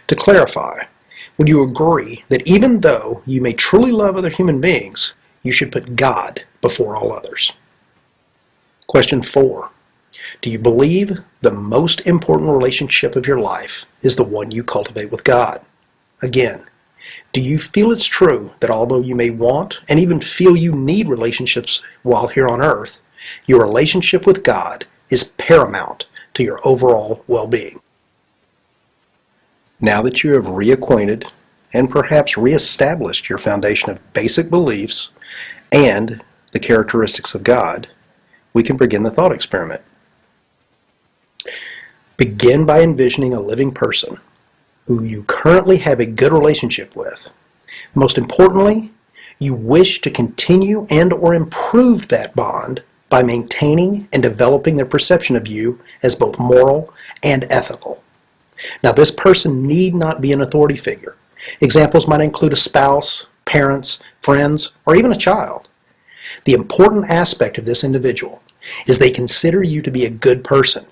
To clarify, would you agree that even though you may truly love other human beings, you should put God before all others? Question 4. Do you believe the most important relationship of your life is the one you cultivate with God? Again, do you feel it's true that although you may want and even feel you need relationships while here on earth, your relationship with God is paramount to your overall well-being? Now that you have reacquainted and perhaps reestablished your foundation of basic beliefs and the characteristics of God, we can begin the thought experiment. Begin by envisioning a living person who you currently have a good relationship with. Most importantly, you wish to continue and or improve that bond by maintaining and developing their perception of you as both moral and ethical. Now, this person need not be an authority figure. Examples might include a spouse, parents, friends, or even a child. The important aspect of this individual is they consider you to be a good person,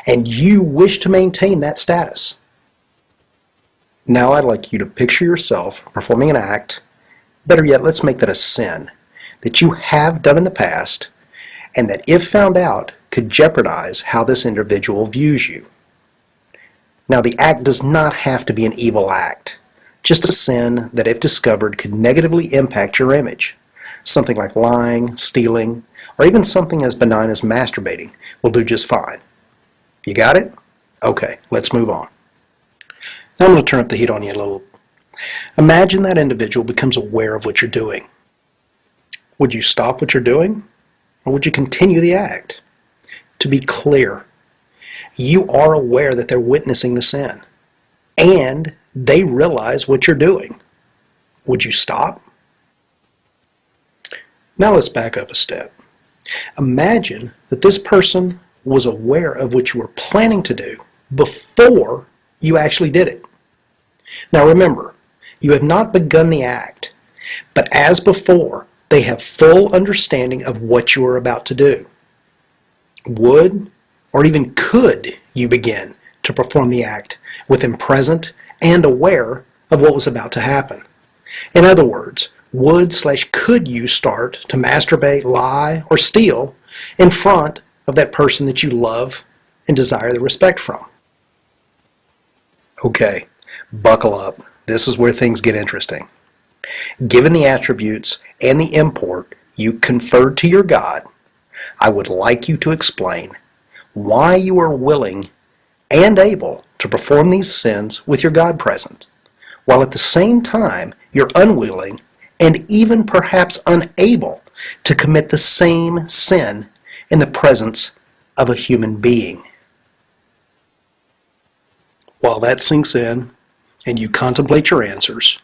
and you wish to maintain that status. Now I'd like you to picture yourself performing an act, better yet, let's make that a sin, that you have done in the past, and that if found out, could jeopardize how this individual views you. Now, the act does not have to be an evil act, just a sin that, if discovered, could negatively impact your image. Something like lying, stealing, or even something as benign as masturbating will do just fine. You got it? Okay, let's move on. Now I'm going to turn up the heat on you a little. Imagine that individual becomes aware of what you're doing. Would you stop what you're doing, or would you continue the act? To be clear, you are aware that they're witnessing the sin, and they realize what you're doing. Would you stop? Now let's back up a step. Imagine that this person was aware of what you were planning to do before you actually did it. Now remember, you have not begun the act, but as before, they have full understanding of what you are about to do. Would or even could you begin to perform the act with them present and aware of what was about to happen? In other words, would/could you start to masturbate, lie, or steal in front of that person that you love and desire the respect from? Okay, buckle up. This is where things get interesting. Given the attributes and the import you conferred to your God, I would like you to explain why you are willing and able to perform these sins with your God present, while at the same time you're unwilling and even perhaps unable to commit the same sin in the presence of a human being. While that sinks in and you contemplate your answers,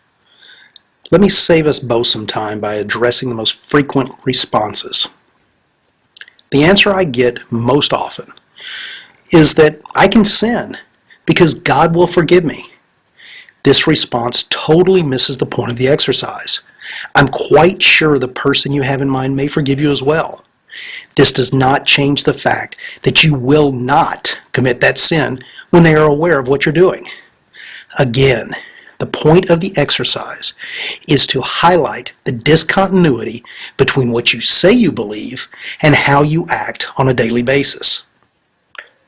let me save us both some time by addressing the most frequent responses. The answer I get most often is that I can sin because God will forgive me. This response totally misses the point of the exercise. I'm quite sure the person you have in mind may forgive you as well. This does not change the fact that you will not commit that sin when they are aware of what you're doing. Again, the point of the exercise is to highlight the discontinuity between what you say you believe and how you act on a daily basis.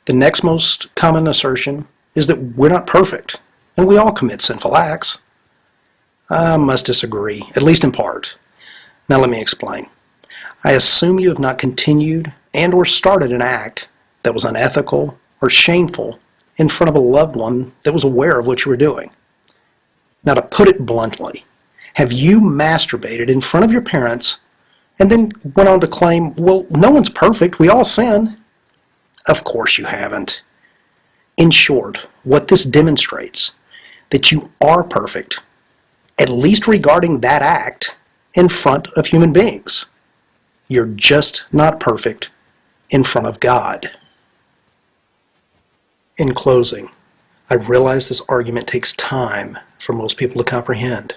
The next most common assertion is that we're not perfect, and we all commit sinful acts. I must disagree, at least in part. Now let me explain. I assume you have not continued and or started an act that was unethical or shameful in front of a loved one that was aware of what you were doing. Now, to put it bluntly, have you masturbated in front of your parents and then went on to claim, well, no one's perfect, we all sin? Of course you haven't. In short, what this demonstrates that you are perfect, at least regarding that act in front of human beings. You're just not perfect in front of God. In closing, I realize this argument takes time for most people to comprehend,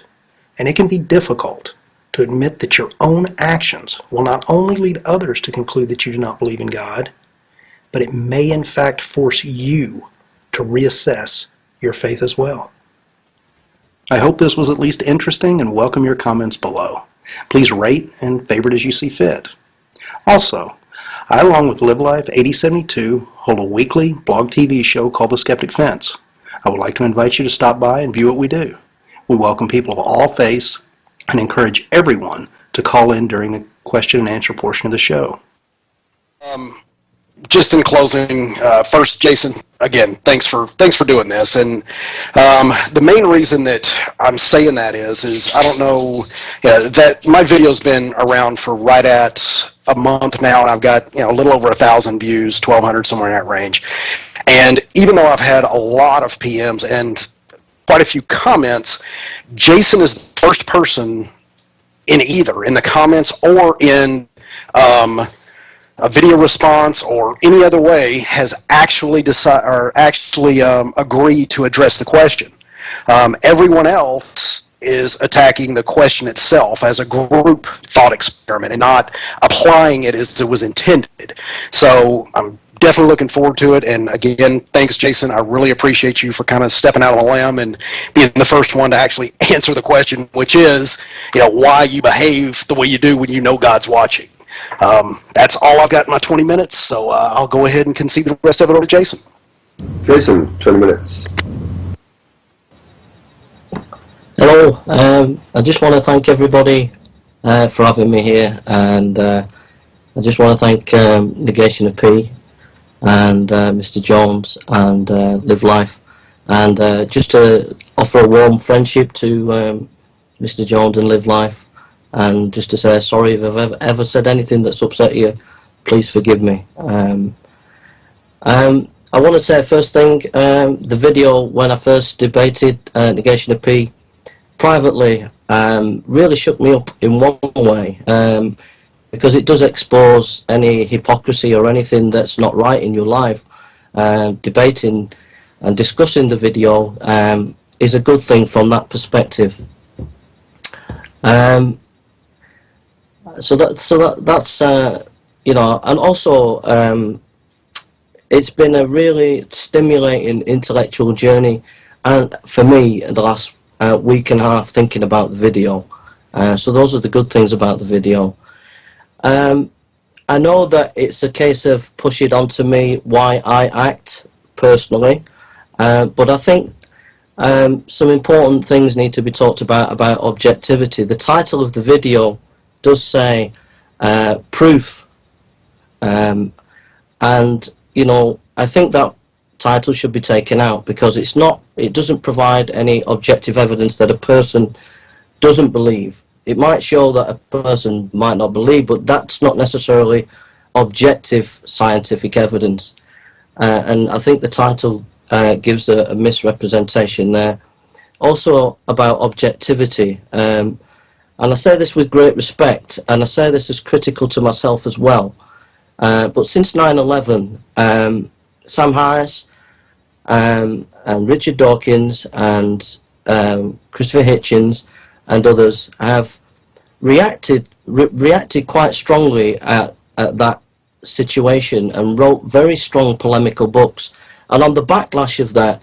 and it can be difficult to admit that your own actions will not only lead others to conclude that you do not believe in God, but it may in fact force you to reassess your faith as well. I hope this was at least interesting and welcome your comments below. Please rate and favorite as you see fit. Also, I, along with Live Life 8072, hold a weekly blog TV show called The Skeptic Fence. I would like to invite you to stop by and view what we do. We welcome people of all faiths and encourage everyone to call in during the question and answer portion of the show. Just in closing, first, Jason, again, thanks for doing this. And the main reason that I'm saying that is I don't know that my video's been around for right at a month now, and I've got a little over 1,000 views, 1,200, somewhere in that range. And even though I've had a lot of PMs and quite a few comments, Jason is the first person in either in the comments or in a video response or any other way has actually agreed to address the question. Everyone else is attacking the question itself as a group thought experiment and not applying it as it was intended. So I'm definitely looking forward to it. And again, thanks, Jason. I really appreciate you for kind of stepping out on a limb and being the first one to actually answer the question, which is, why you behave the way you do when you know God's watching. That's all I've got in my 20 minutes, so I'll go ahead and concede the rest of it over to Jason. Jason, 20 minutes. Hello, I just want to thank everybody for having me here, and I just want to thank NEGATIONofP and Mr. Jones and Live Life, and just to offer a warm friendship to Mr. Jones and Live Life, and just to say sorry if I've ever said anything that's upset you. Please forgive me. I want to say first thing, the video when I first debated NEGATIONofP privately really shook me up in one way, because it does expose any hypocrisy or anything that's not right in your life. Debating and discussing the video is a good thing from that perspective. So that's and also it's been a really stimulating intellectual journey, and for me in the last week and a half thinking about the video. So those are the good things about the video. I know that it's a case of push it onto me why I act personally, but I think some important things need to be talked about objectivity. The title of the video does say proof, and I think that title should be taken out because it doesn't provide any objective evidence that a person doesn't believe. It might show that a person might not believe, but that's not necessarily objective scientific evidence. And I think the title gives a misrepresentation there. Also about objectivity, and I say this with great respect, and I say this as critical to myself as well. But since 9/11, Sam Harris and Richard Dawkins and Christopher Hitchens and others have reacted quite strongly at that situation and wrote very strong polemical books. And on the backlash of that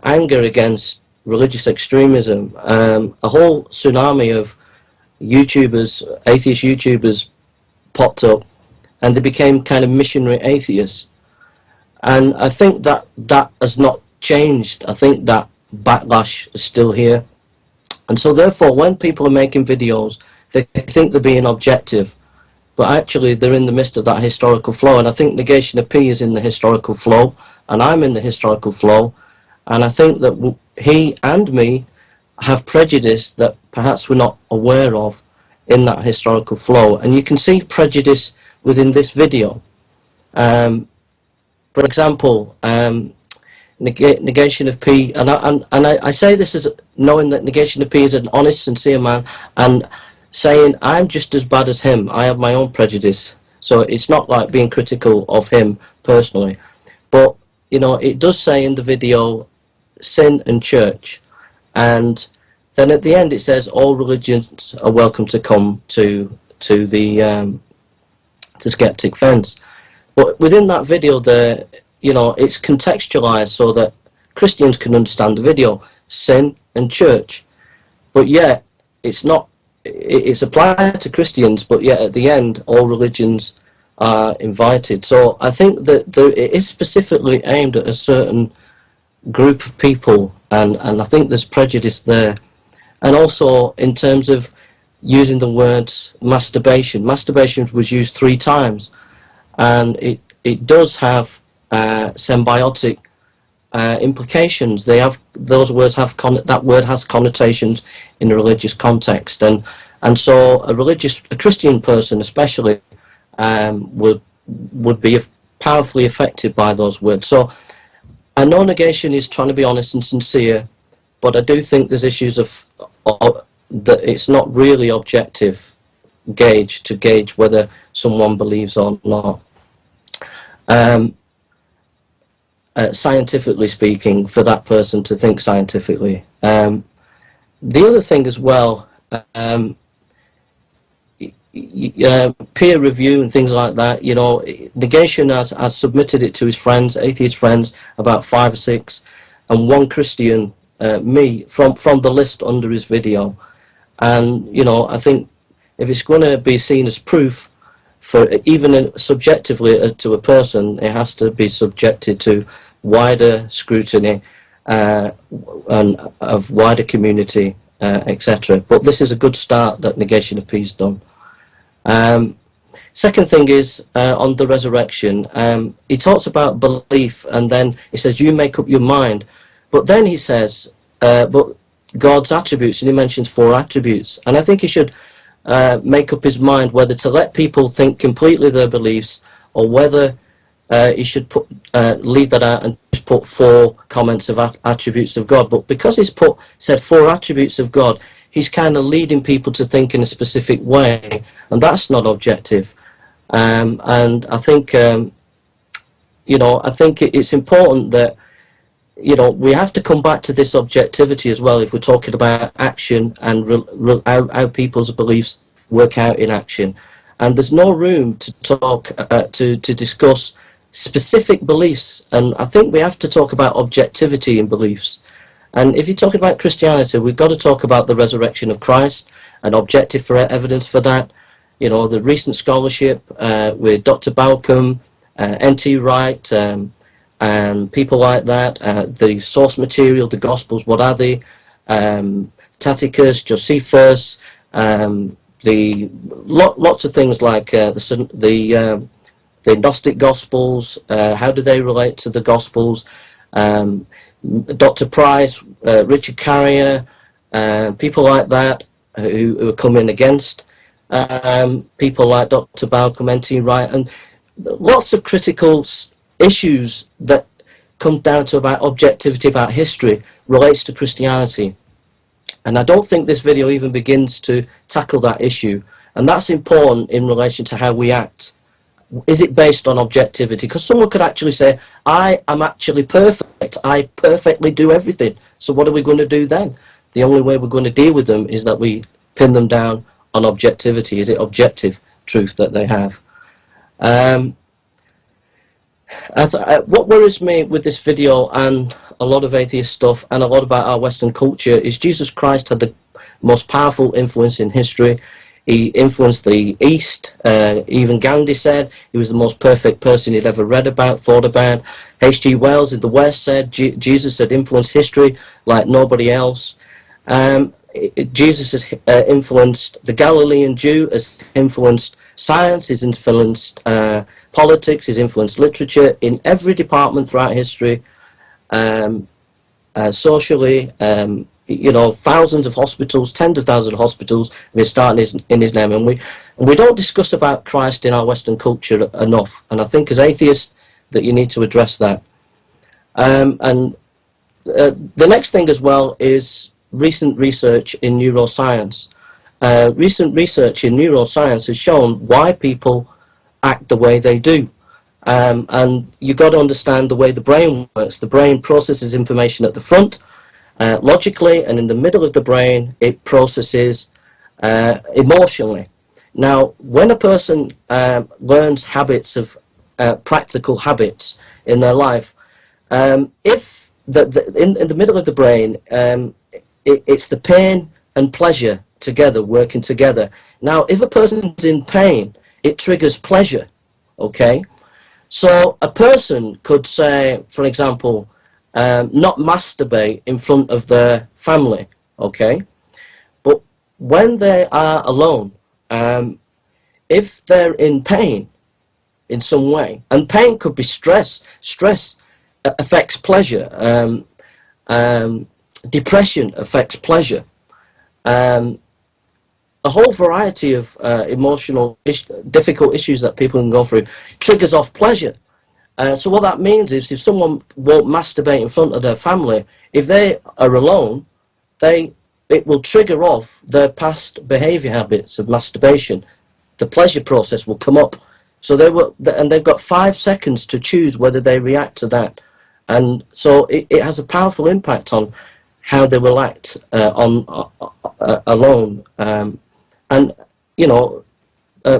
anger against religious extremism, a whole tsunami of YouTubers, atheist YouTubers, popped up, and they became kind of missionary atheists. And I think that has not changed. I think that backlash is still here. And so therefore, when people are making videos, they think they're being objective, but actually they're in the midst of that historical flow. And I think NEGATIONofP is in the historical flow, and I'm in the historical flow. And I think that he and me have prejudice that perhaps we're not aware of in that historical flow. And you can see prejudice within this video. For example, NEGATIONofP, and I say this as knowing that NEGATIONofP is an honest, sincere man, and saying I'm just as bad as him. I have my own prejudice, so it's not like being critical of him personally. But it does say in the video, sin and church, and then at the end it says all religions are welcome to come to the Skeptic Fence. But within that video there, it's contextualized so that Christians can understand the video, sin and church. But yet, it's applied to Christians, but yet at the end, all religions are invited. So I think that it is specifically aimed at a certain group of people, and I think there's prejudice there. And also, in terms of using the words masturbation was used 3 times, and it does have symbiotic implications. Those words have that word has connotations in a religious context, and so a Christian person especially would be powerfully affected by those words. So I know negation is trying to be honest and sincere, but I do think there's issues of that it's not really objective to gauge whether someone believes or not. Scientifically speaking, for that person to think scientifically. The other thing as well, peer review and things like that, you know, Negation has submitted it to his friends, atheist friends, about 5 or 6, and one Christian, me, from the list under his video. And, you know, I think if it's going to be seen as proof, for even subjectively to a person, it has to be subjected to wider scrutiny and of wider community, etc. But this is a good start that NEGATIONofP's done. Second thing is on the resurrection. He talks about belief, and then he says you make up your mind. But then he says, but God's attributes, and he mentions 4 attributes. And I think he should make up his mind whether to let people think completely their beliefs, or whether he should leave that out and just put 4 comments of attributes of God. But because he's said 4 attributes of God, he's kind of leading people to think in a specific way, and that's not objective. And I think, you know, I think it's important that, you know, we have to come back to this objectivity as well if we're talking about action and how people's beliefs work out in action. And there's no room to talk to discuss specific beliefs, and I think we have to talk about objectivity in beliefs. And if you're talking about Christianity, we've got to talk about the resurrection of Christ and objective evidence for that. You know, the recent scholarship with Dr. Balcom, N.T. Wright, and people like that, the source material, the Gospels, what are they? Tacitus, Josephus, lots of things like the Gnostic Gospels, how do they relate to the Gospels? Dr. Price, Richard Carrier, people like that who are coming against people like Dr. Balcom, N.T. Wright, and lots of critical issues that come down to about objectivity about history relates to Christianity. And I don't think this video even begins to tackle that issue, and that's important in relation to how we act. Is it based on objectivity? Because someone could actually say, I am actually perfect, I perfectly do everything, so what are we going to do then? The only way we're going to deal with them is that we pin them down on objectivity. Is it objective truth that they have? What worries me with this video and a lot of atheist stuff and a lot about our Western culture is Jesus Christ had the most powerful influence in history. He influenced the East. Even Gandhi said he was the most perfect person he'd ever read about, thought about. H.G. Wells in the West said Jesus had influenced history like nobody else. Jesus has influenced the Galilean Jew, has influenced science, has influenced politics, has influenced literature in every department throughout history, socially. You know, thousands of hospitals, tens of thousands of hospitals have been started in his name, and we don't discuss about Christ in our Western culture enough. And I think as atheists that you need to address that. The next thing as well is recent research in neuroscience. Recent research in neuroscience has shown why people act the way they do. And you've got to understand the way the brain works. The brain processes information at the front, logically, and in the middle of the brain it processes emotionally. Now, when a person learns habits of practical habits in their life, if in the middle of the brain, it's the pain and pleasure together, working together. Now, if a person's in pain, it triggers pleasure, okay? So a person could say, for example, not masturbate in front of their family, okay? But when they are alone, if they're in pain in some way, and pain could be stress affects pleasure, depression affects pleasure, a whole variety of emotional difficult issues that people can go through triggers off pleasure. So what that means is if someone won't masturbate in front of their family, if they are alone, it will trigger off their past behaviour habits of masturbation. The pleasure process will come up. So and they've got 5 seconds to choose whether they react to that. And so it has a powerful impact on how they will act alone. And you know,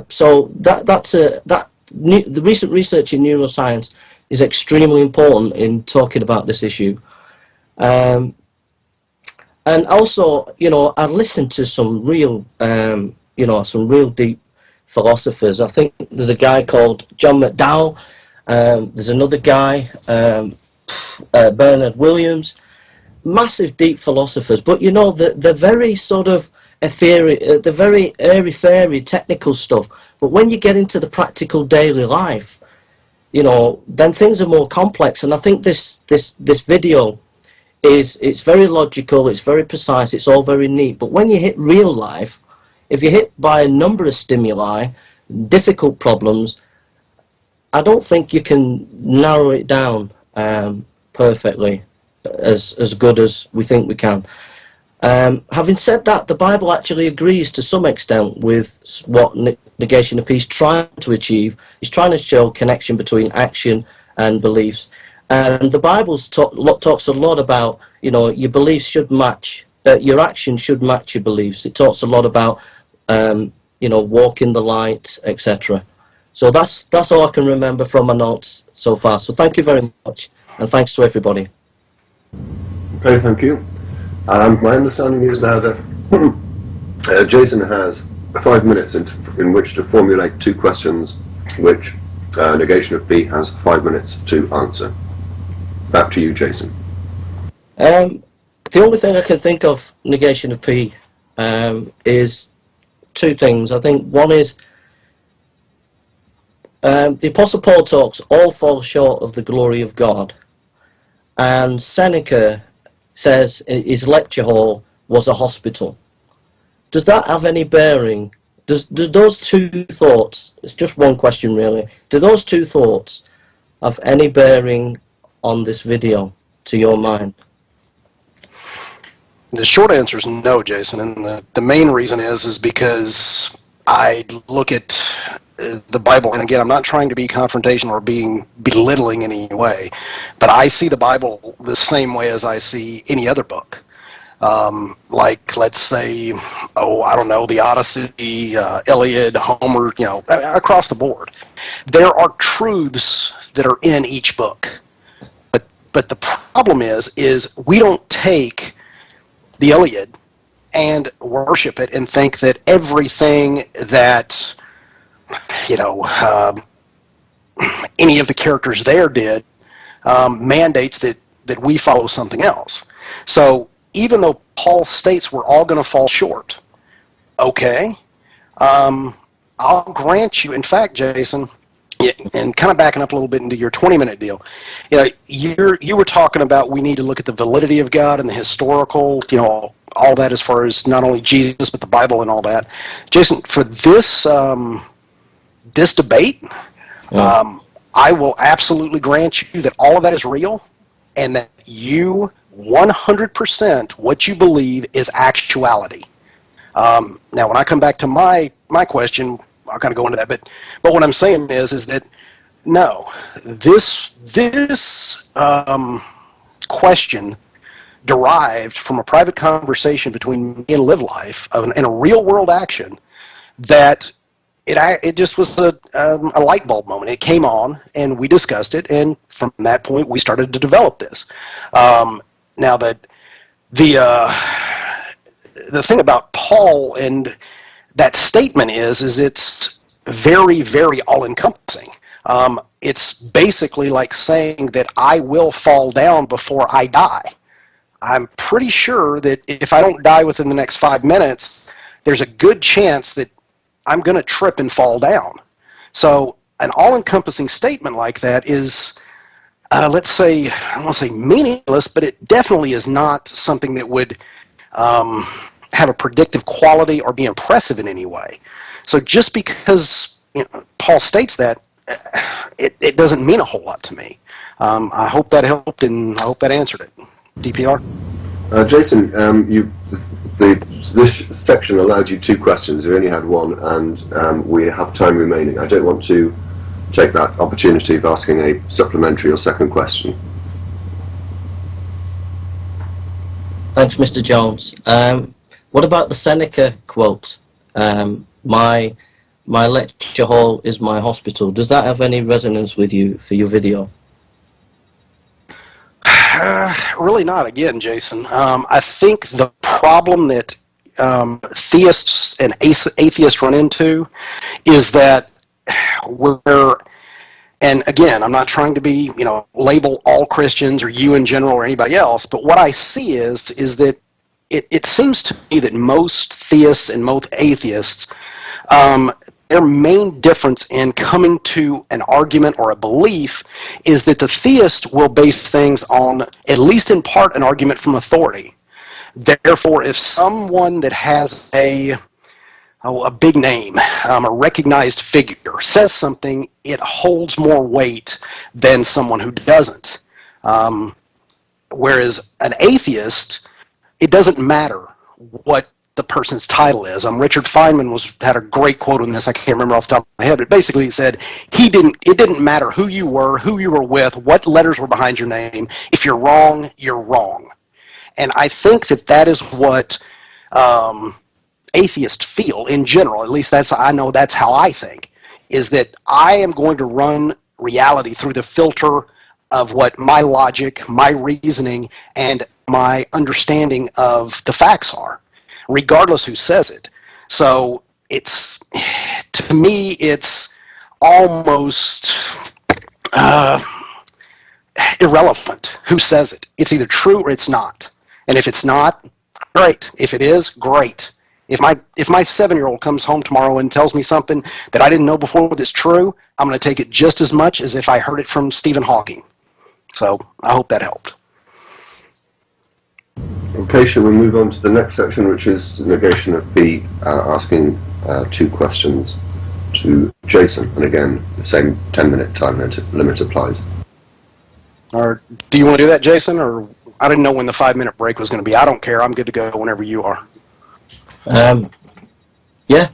so the recent research in neuroscience is extremely important in talking about this issue. And also, you know, I listened to some real, some real deep philosophers. I think there's a guy called John McDowell. There's another guy, Bernard Williams. Massive deep philosophers, but you know, they're very sort of the very airy-fairy technical stuff. But when you get into the practical daily life, you know, then things are more complex. And I think this video it's very logical, it's very precise, it's all very neat. But when you hit real life, if you're hit by a number of stimuli, difficult problems, I don't think you can narrow it down perfectly as good as we think we can. Having said that, the Bible actually agrees to some extent with what Negation of P is trying to achieve. It's trying to show connection between action and beliefs. And the Bible talks a lot about, you know, your beliefs should match, your action should match your beliefs. It talks a lot about, you know, walk in the light, etc. So that's all I can remember from my notes so far. So thank you very much, and thanks to everybody. Okay, thank you. My understanding is now that Jason has 5 minutes in which to formulate 2 questions, which Negation of P has 5 minutes to answer. Back to you, Jason. The only thing I can think of, Negation of P, is 2 things. I think one is the Apostle Paul talks, all fall short of the glory of God. And Seneca says his lecture hall was a hospital. Does that have any bearing? Does those 2 thoughts, it's just one question really, do those 2 thoughts have any bearing on this video, to your mind? The short answer is no, Jason, and the main reason is because I look at the Bible, and again, I'm not trying to be confrontational or being belittling in any way, but I see the Bible the same way as I see any other book. Like, let's say, I don't know, the Odyssey, Iliad, Homer, you know, across the board. There are truths that are in each book. But the problem is we don't take the Iliad and worship it and think that everything that, you know, any of the characters there did mandates that we follow something else. So even though Paul states we're all going to fall short, okay, I'll grant you, in fact, Jason, and kind of backing up a little bit into your 20-minute deal, you know, you were talking about we need to look at the validity of God and the historical, you know, all that as far as not only Jesus but the Bible and all that. Jason, for this this debate, I will absolutely grant you that all of that is real, and that you 100% what you believe is actuality. Now, when I come back to my question, I'll kind of go into that, but what I'm saying is that no, this question derived from a private conversation between me and Live Life and a real world action that it just was a light bulb moment. It came on, and we discussed it, and from that point, we started to develop this. Now that the thing about Paul and that statement is it's very, very all-encompassing. It's basically like saying that I will fall down before I die. I'm pretty sure that if I don't die within the next 5 minutes, there's a good chance that I'm going to trip and fall down. So an all-encompassing statement like that is, let's say, I don't want to say meaningless, but it definitely is not something that would have a predictive quality or be impressive in any way. So just because Paul states that, it doesn't mean a whole lot to me. I hope that helped, and I hope that answered it. DPR? Jason, this section allowed you 2 questions. You only had one, and we have time remaining. I don't want to take that opportunity of asking a supplementary or second question. Thanks, Mr. Jones. What about the Seneca quote? My lecture hall is my hospital. Does that have any resonance with you for your video? Really not, again, Jason. I think the problem that theists and atheists run into is that and again, I'm not trying to be, label all Christians or you in general or anybody else, but what I see is that it seems to me that most theists and most atheists, their main difference in coming to an argument or a belief is that the theist will base things on, at least in part, an argument from authority. Therefore, if someone that has a big name, a recognized figure, says something, it holds more weight than someone who doesn't. Whereas an atheist, it doesn't matter what the person's title is. Richard Feynman had a great quote on this. I can't remember off the top of my head, but basically he said it didn't matter who you were with, what letters were behind your name. If you're wrong, you're wrong. And I think that is what atheists feel in general. At least I know that's how I think, is that I am going to run reality through the filter of what my logic, my reasoning, and my understanding of the facts are, regardless who says it. So to me, it's almost irrelevant who says it. It's either true or it's not. And if it's not, great. If it is, great. If my 7-year-old comes home tomorrow and tells me something that I didn't know before that's true, I'm going to take it just as much as if I heard it from Stephen Hawking. So I hope that helped. Okay, shall we move on to the next section, which is negation of P, asking 2 questions to Jason. And again, the same 10-minute time limit applies. Or do you want to do that, Jason? Or I didn't know when the 5-minute break was going to be. I don't care. I'm good to go whenever you are. Yeah.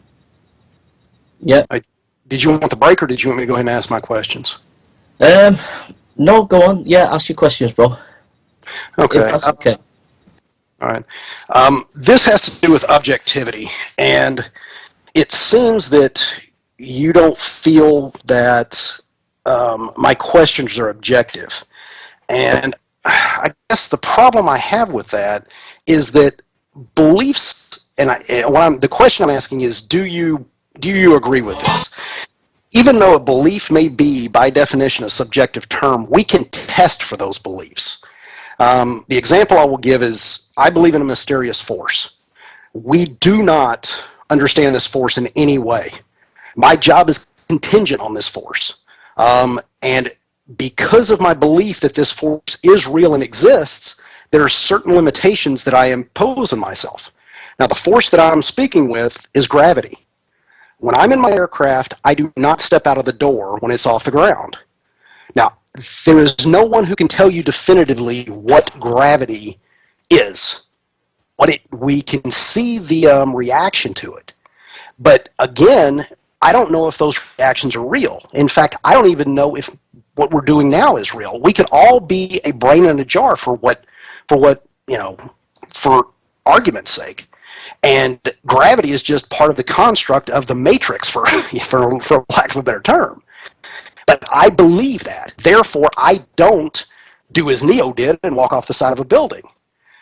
Did you want the break, or did you want me to go ahead and ask my questions? No, go on. Yeah, ask your questions, bro. Okay. If that's okay. All right. This has to do with objectivity, and it seems that you don't feel that my questions are objective. And I guess the problem I have with that is that beliefs, and the question I'm asking is, do you agree with this? Even though a belief may be, by definition, a subjective term, we can test for those beliefs. The example I will give is, I believe in a mysterious force. We do not understand this force in any way. My job is contingent on this force. And because of my belief that this force is real and exists, there are certain limitations that I impose on myself. Now, the force that I'm speaking with is gravity. When I'm in my aircraft, I do not step out of the door when it's off the ground. Now, there is no one who can tell you definitively what gravity is. We can see the reaction to it. But again, I don't know if those reactions are real. In fact, I don't even know if what we're doing now is real. We could all be a brain in a jar for argument's sake. And gravity is just part of the construct of the matrix, for lack of a better term. But I believe that. Therefore, I don't do as Neo did and walk off the side of a building.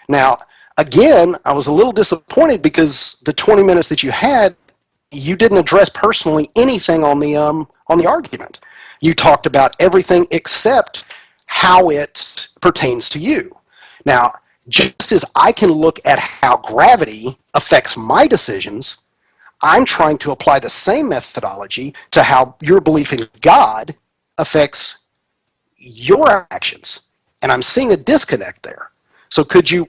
Now, again, I was a little disappointed because the 20 minutes that you had, you didn't address personally anything on the argument. You talked about everything except how it pertains to you. Now, just as I can look at how gravity affects my decisions, I'm trying to apply the same methodology to how your belief in God affects your actions. And I'm seeing a disconnect there. So could you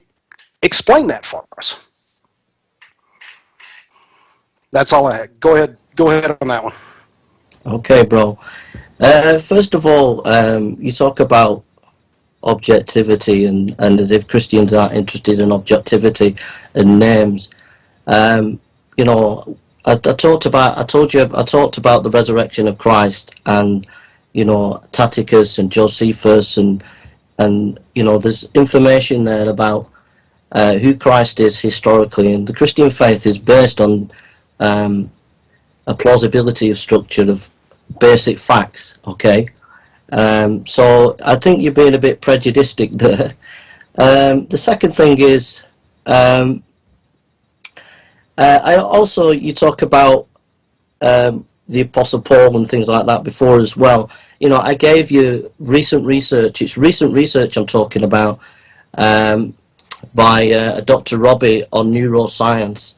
explain that for us? That's all I had. Go ahead on that one. Okay, bro. First of all, you talk about objectivity and as if Christians aren't interested in objectivity and names. You know, I talked about the resurrection of Christ, and you know, Tacitus and Josephus, and you know, there's information there about who Christ is historically, and the Christian faith is based on a plausibility of structure of basic facts. Okay. So I think you're being a bit prejudiced there. The second thing is, I also, you talk about the Apostle Paul and things like that before as well. You know, I gave you recent research. It's recent research I'm talking about by Dr. Robbie on neuroscience.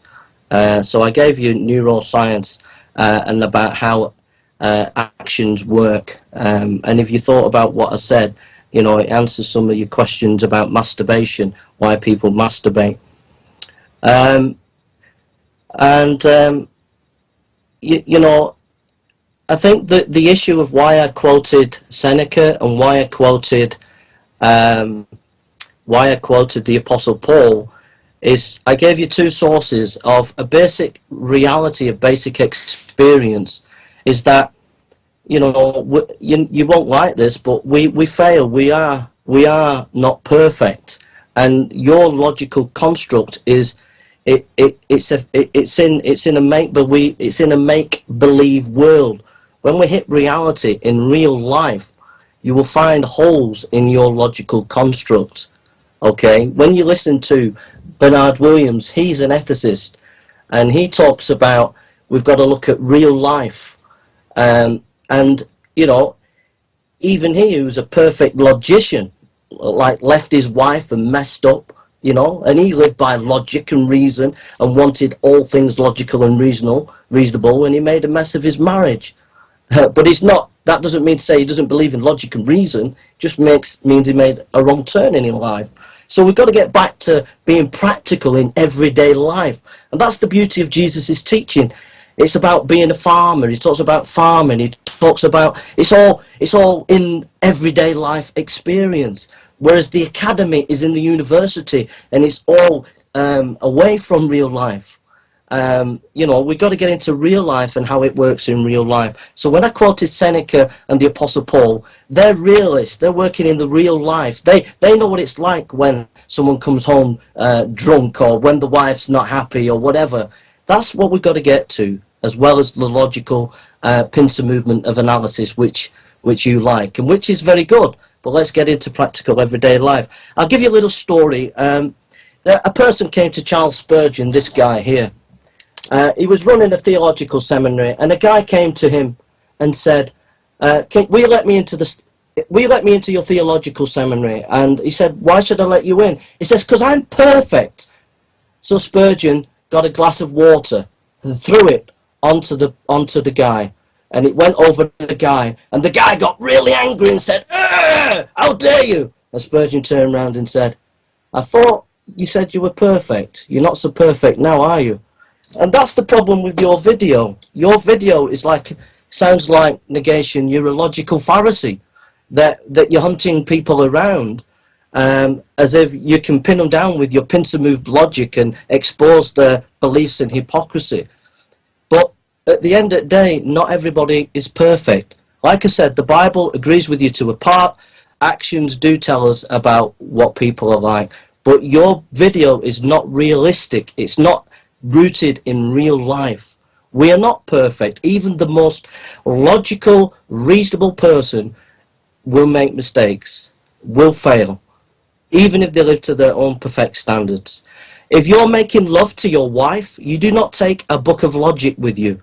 So I gave you neuroscience and about how actions work, and if you thought about what I said, you know, it answers some of your questions about masturbation, why people masturbate, you know, I think that the issue of why I quoted Seneca and why I quoted the Apostle Paul is I gave you two sources of a basic reality, a basic experience. Is that, you know, you won't like this, but we fail. We are not perfect, and your logical construct is it's in a make believe world. When we hit reality in real life, you will find holes in your logical construct. Okay, when you listen to Bernard Williams, he's an ethicist, and he talks about we've got to look at real life. And you know, even he, who's a perfect logician, like left his wife and messed up, you know, and he lived by logic and reason and wanted all things logical and reasonable, and he made a mess of his marriage. But he's not. That doesn't mean to say he doesn't believe in logic and reason. It just means he made a wrong turn in life. So we've got to get back to being practical in everyday life, and that's the beauty of Jesus' teaching. It's about being a farmer. He talks about farming. He talks about it's all in everyday life experience. Whereas the academy is in the university, and it's all away from real life. You know, we've got to get into real life and how it works in real life. So when I quoted Seneca and the Apostle Paul, they're realists. They're working in the real life. They know what it's like when someone comes home drunk, or when the wife's not happy, or whatever. That's what we've got to get to, as well as the logical pincer movement of analysis, which you like, and which is very good. But let's get into practical everyday life. I'll give you a little story. A person came to Charles Spurgeon, this guy here. He was running a theological seminary, and a guy came to him and said, will you let me into your theological seminary? And he said, why should I let you in? He says, because I'm perfect. So Spurgeon got a glass of water and threw it onto the guy, and it went over the guy, and the guy got really angry and said, how dare you? And Spurgeon turned around and said, I thought you said you were perfect. You're not so perfect now, are you? And that's the problem with your video. Your video is sounds like negation. You're a logical Pharisee, that you're hunting people around as if you can pin them down with your pincer-moved logic and expose their beliefs in hypocrisy. But at the end of the day, not everybody is perfect. Like I said, the Bible agrees with you to a part. Actions do tell us about what people are like. But your video is not realistic. It's not rooted in real life. We are not perfect. Even the most logical, reasonable person will make mistakes, will fail, even if they live to their own perfect standards. If you're making love to your wife, you do not take a book of logic with you,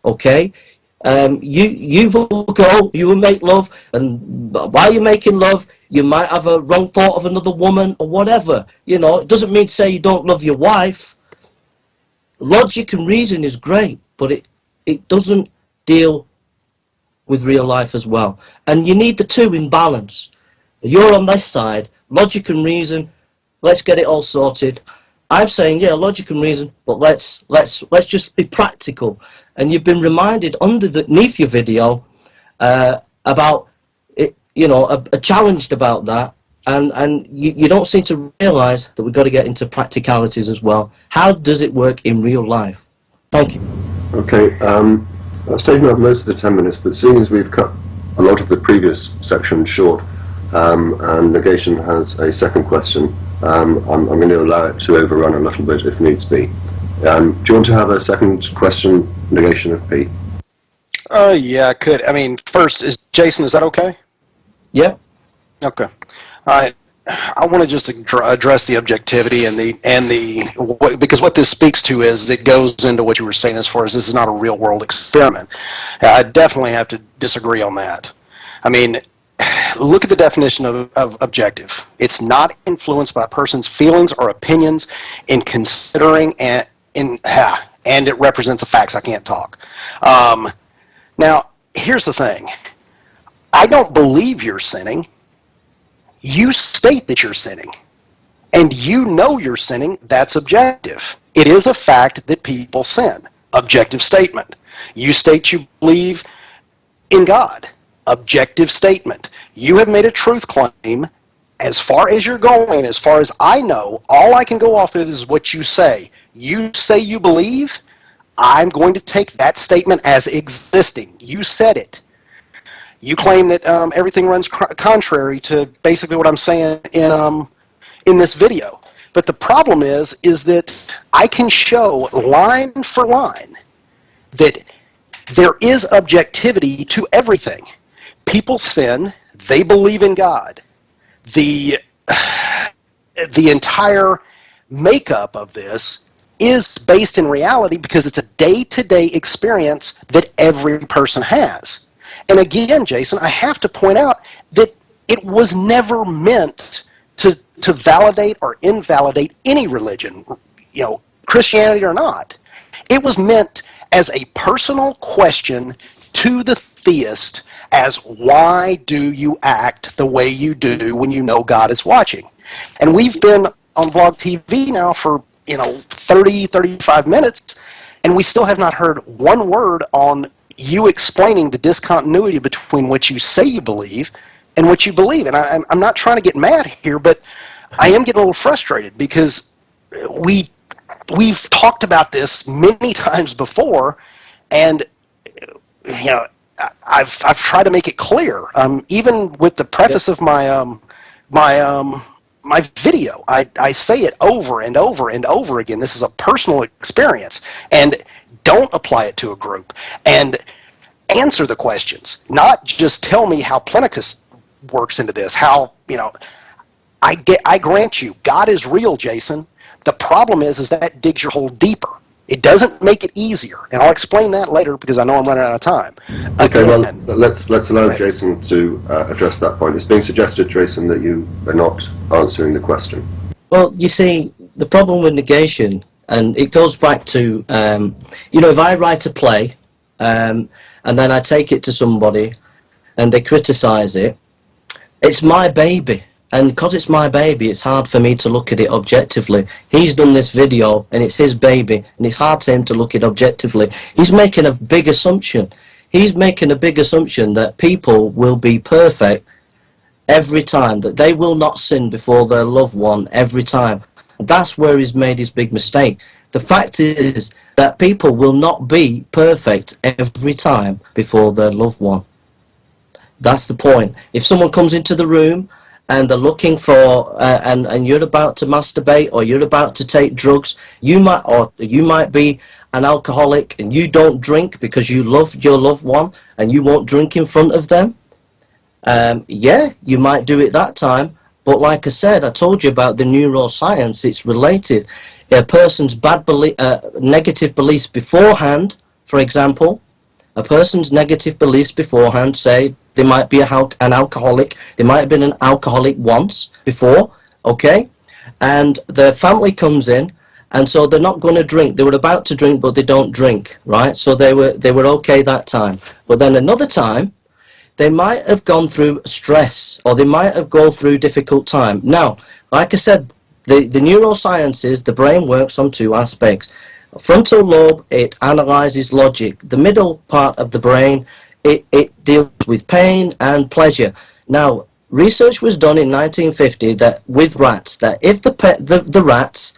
okay? You will make love, and while you're making love, you might have a wrong thought of another woman or whatever. You know, it doesn't mean to say you don't love your wife. Logic and reason is great, but it doesn't deal with real life as well. And you need the two in balance. You're on this side, logic and reason, let's get it all sorted. I'm saying, yeah, logic and reason, but let's just be practical. And you've been reminded underneath your video about it, you know, challenged about that, and you don't seem to realise that we've got to get into practicalities as well. How does it work in real life? Thank you. Okay, that's taken up most of the 10 minutes, but seeing as we've cut a lot of the previous section short, and Negation has a second question, I'm going to allow it to overrun a little bit if needs be. Do you want to have a second question, Negation of P? Yeah, I could. I mean, first, Jason, is that okay? Yeah. Okay. All right. I want to just address the objectivity and because what this speaks to is it goes into what you were saying as far as this is not a real world experiment. I definitely have to disagree on that. I mean, look at the definition of objective. It's not influenced by a person's feelings or opinions in considering and it represents the facts. I can't talk. Now, here's the thing. I don't believe you're sinning. You state that you're sinning, and you know you're sinning. That's objective. It is a fact that people sin. Objective statement. You state you believe in God. Objective statement. You have made a truth claim. As far as you're going, as far as I know, all I can go off of is what you say. You say you believe, I'm going to take that statement as existing. You said it. You claim that everything runs contrary to basically what I'm saying in this video. But the problem is that I can show line for line that there is objectivity to everything. People sin. They believe in God. The entire makeup of this is based in reality because it's a day-to-day experience that every person has. And again, Jason, I have to point out that it was never meant to validate or invalidate any religion, you know, Christianity or not. It was meant as a personal question to the theist as why do you act the way you do when you know God is watching? And we've been on Vlog TV now for, 30, 35 minutes, and we still have not heard one word on you explaining the discontinuity between what you say you believe and what you believe. And I'm not trying to get mad here, but I am getting a little frustrated because we've talked about this many times before, and I've tried to make it clear. Even with the preface of my my video, I say it over and over and over again. This is a personal experience, and don't apply it to a group. And answer the questions, not just tell me how Plenicus works into this. How I grant you, God is real, Jason. The problem is that digs your hole deeper. It doesn't make it easier, and I'll explain that later because I know I'm running out of time. Okay, well, let's allow Jason to address that point. It's being suggested, Jason, that you are not answering the question. Well, you see, the problem with negation, and it goes back to, if I write a play, and then I take it to somebody, and they criticise it, it's my baby. And because it's my baby, it's hard for me to look at it objectively. He's done this video, and it's his baby, and it's hard for him to look at it objectively. He's making a big assumption. He's making a big assumption that people will be perfect every time, that they will not sin before their loved one every time. That's where he's made his big mistake. The fact is that people will not be perfect every time before their loved one. That's the point. If someone comes into the room and they're looking for and you're about to masturbate or you're about to take drugs, you might be an alcoholic and you don't drink because you love your loved one and you won't drink in front of them. Yeah, you might do it that time, but like I said, I told you about the neuroscience. It's related. A person's negative beliefs beforehand, for example, a person's negative beliefs beforehand, say they might be an alcoholic, they might have been an alcoholic once before, okay, and the family comes in, and so they're not going to drink. They were about to drink, but they don't drink, right? So they were okay that time. But then another time, they might have gone through stress, or they might have gone through difficult time. Now, like I said, the neuroscience is the brain works on two aspects. Frontal lobe, it analyzes logic. The middle part of the brain, it deals with pain and pleasure. Now, research was done in 1950 that with rats, that if the rats,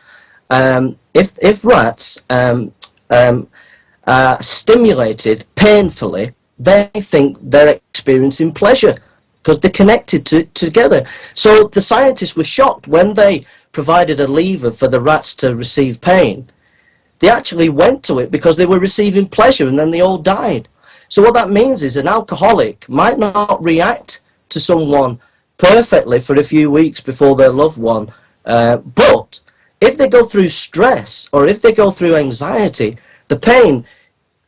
if rats are stimulated painfully, they think they're experiencing pleasure because they're connected together. So the scientists were shocked when they provided a lever for the rats to receive pain. They actually went to it because they were receiving pleasure, and then they all died. So what that means is an alcoholic might not react to someone perfectly for a few weeks before their loved one, but if they go through stress or if they go through anxiety, the pain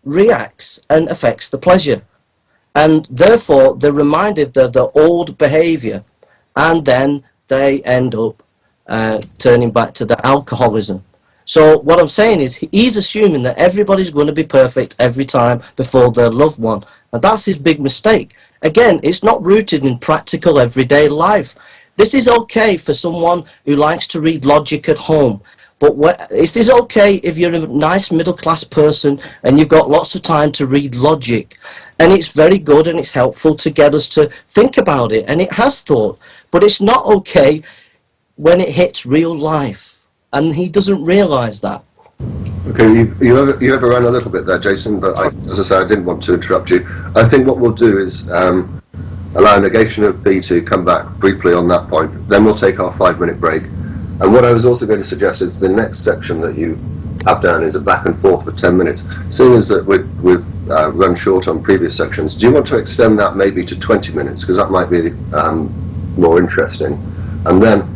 reacts and affects the pleasure, and therefore they're reminded of their old behavior, and then they end up turning back to the alcoholism. So what I'm saying is he's assuming that everybody's going to be perfect every time before their loved one, and that's his big mistake. Again, it's not rooted in practical everyday life. This is okay for someone who likes to read logic at home. But it is okay if you're a nice middle-class person and you've got lots of time to read logic. And it's very good and it's helpful to get us to think about it. And it has thought. But it's not okay when it hits real life. And he doesn't realise that. Okay, you overran a little bit there, Jason, but as I say, I didn't want to interrupt you. I think what we'll do is allow Negation of B to come back briefly on that point. Then we'll take our 5-minute break. And what I was also going to suggest is the next section that you have down is a back and forth for 10 minutes. Seeing as that we've run short on previous sections, do you want to extend that maybe to 20 minutes? Because that might be more interesting. And then,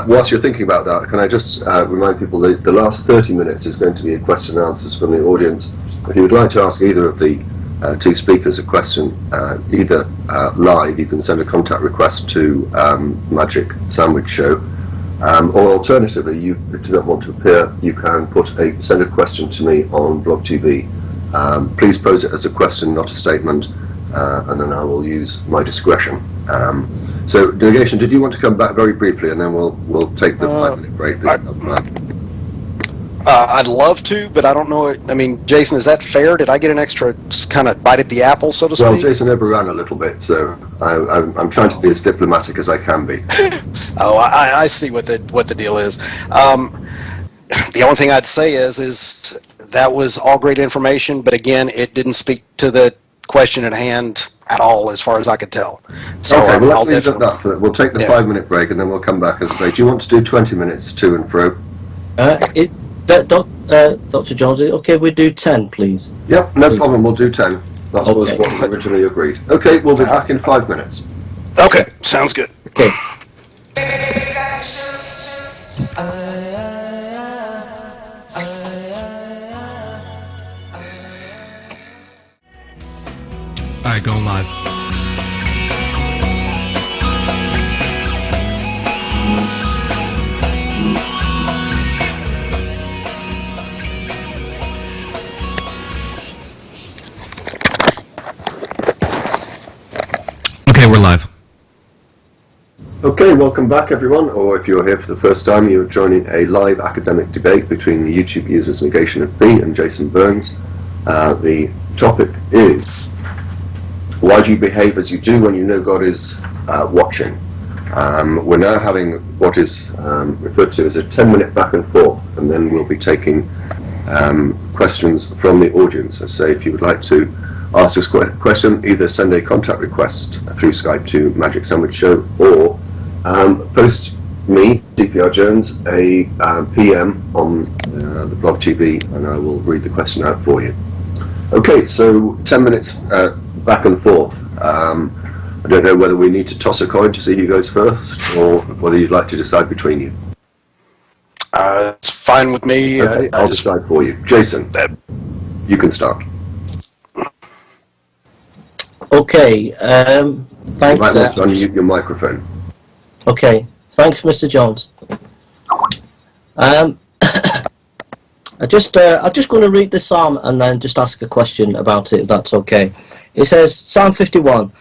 whilst you're thinking about that, can I just remind people that the last 30 minutes is going to be a question and answers from the audience. If you would like to ask either of the two speakers a question, either live, you can send a contact request to Magic Sandwich Show. Or alternatively, if you do not want to appear, you can send a question to me on Blog TV. Please pose it as a question, not a statement, and then I will use my discretion. So, Negation, did you want to come back very briefly, and then we'll take the 5-minute break? I'd love to, but I don't know. I mean, Jason, is that fair? Did I get an extra kind of bite at the apple, so to speak? Well, Jason overran a little bit, so I'm trying to be as diplomatic as I can be. Oh, I see what the deal is. The only thing I'd say is that was all great information, but again, it didn't speak to the question at hand at all, as far as I could tell. So okay, well, let's leave it at that. We'll take the 5-minute break, and then we'll come back. As I say, do you want to do 20 minutes to and fro? Dr. Jones, okay, we do 10, please. Yep, no problem, we'll do 10. That's what we originally agreed. Okay, we'll be back in 5 minutes. Okay, sounds good. Okay. Alright, going live. Okay, we're live. Okay, welcome back everyone, or if you're here for the first time, you're joining a live academic debate between the YouTube users Negation of B and Jason Burns. The topic is, why do you behave as you do when you know God is watching? We're now having what is referred to as a 10-minute back and forth, and then we'll be taking questions from the audience. I say, if you would like to ask us a question, either send a contact request through Skype to Magic Sandwich Show, or Post me, DPR Jones, a PM on the blog TV, and I will read the question out for you. Okay, so 10 minutes back and forth. I don't know whether we need to toss a coin to see who goes first, or whether you'd like to decide between you. It's fine with me. Okay, I'll decide for you. Jason, you can start. Okay, thanks. You might want to unmute your microphone. Okay, thanks, Mr. Jones. I'm just going to read the psalm and then just ask a question about it, if that's okay. It says, Psalm 51.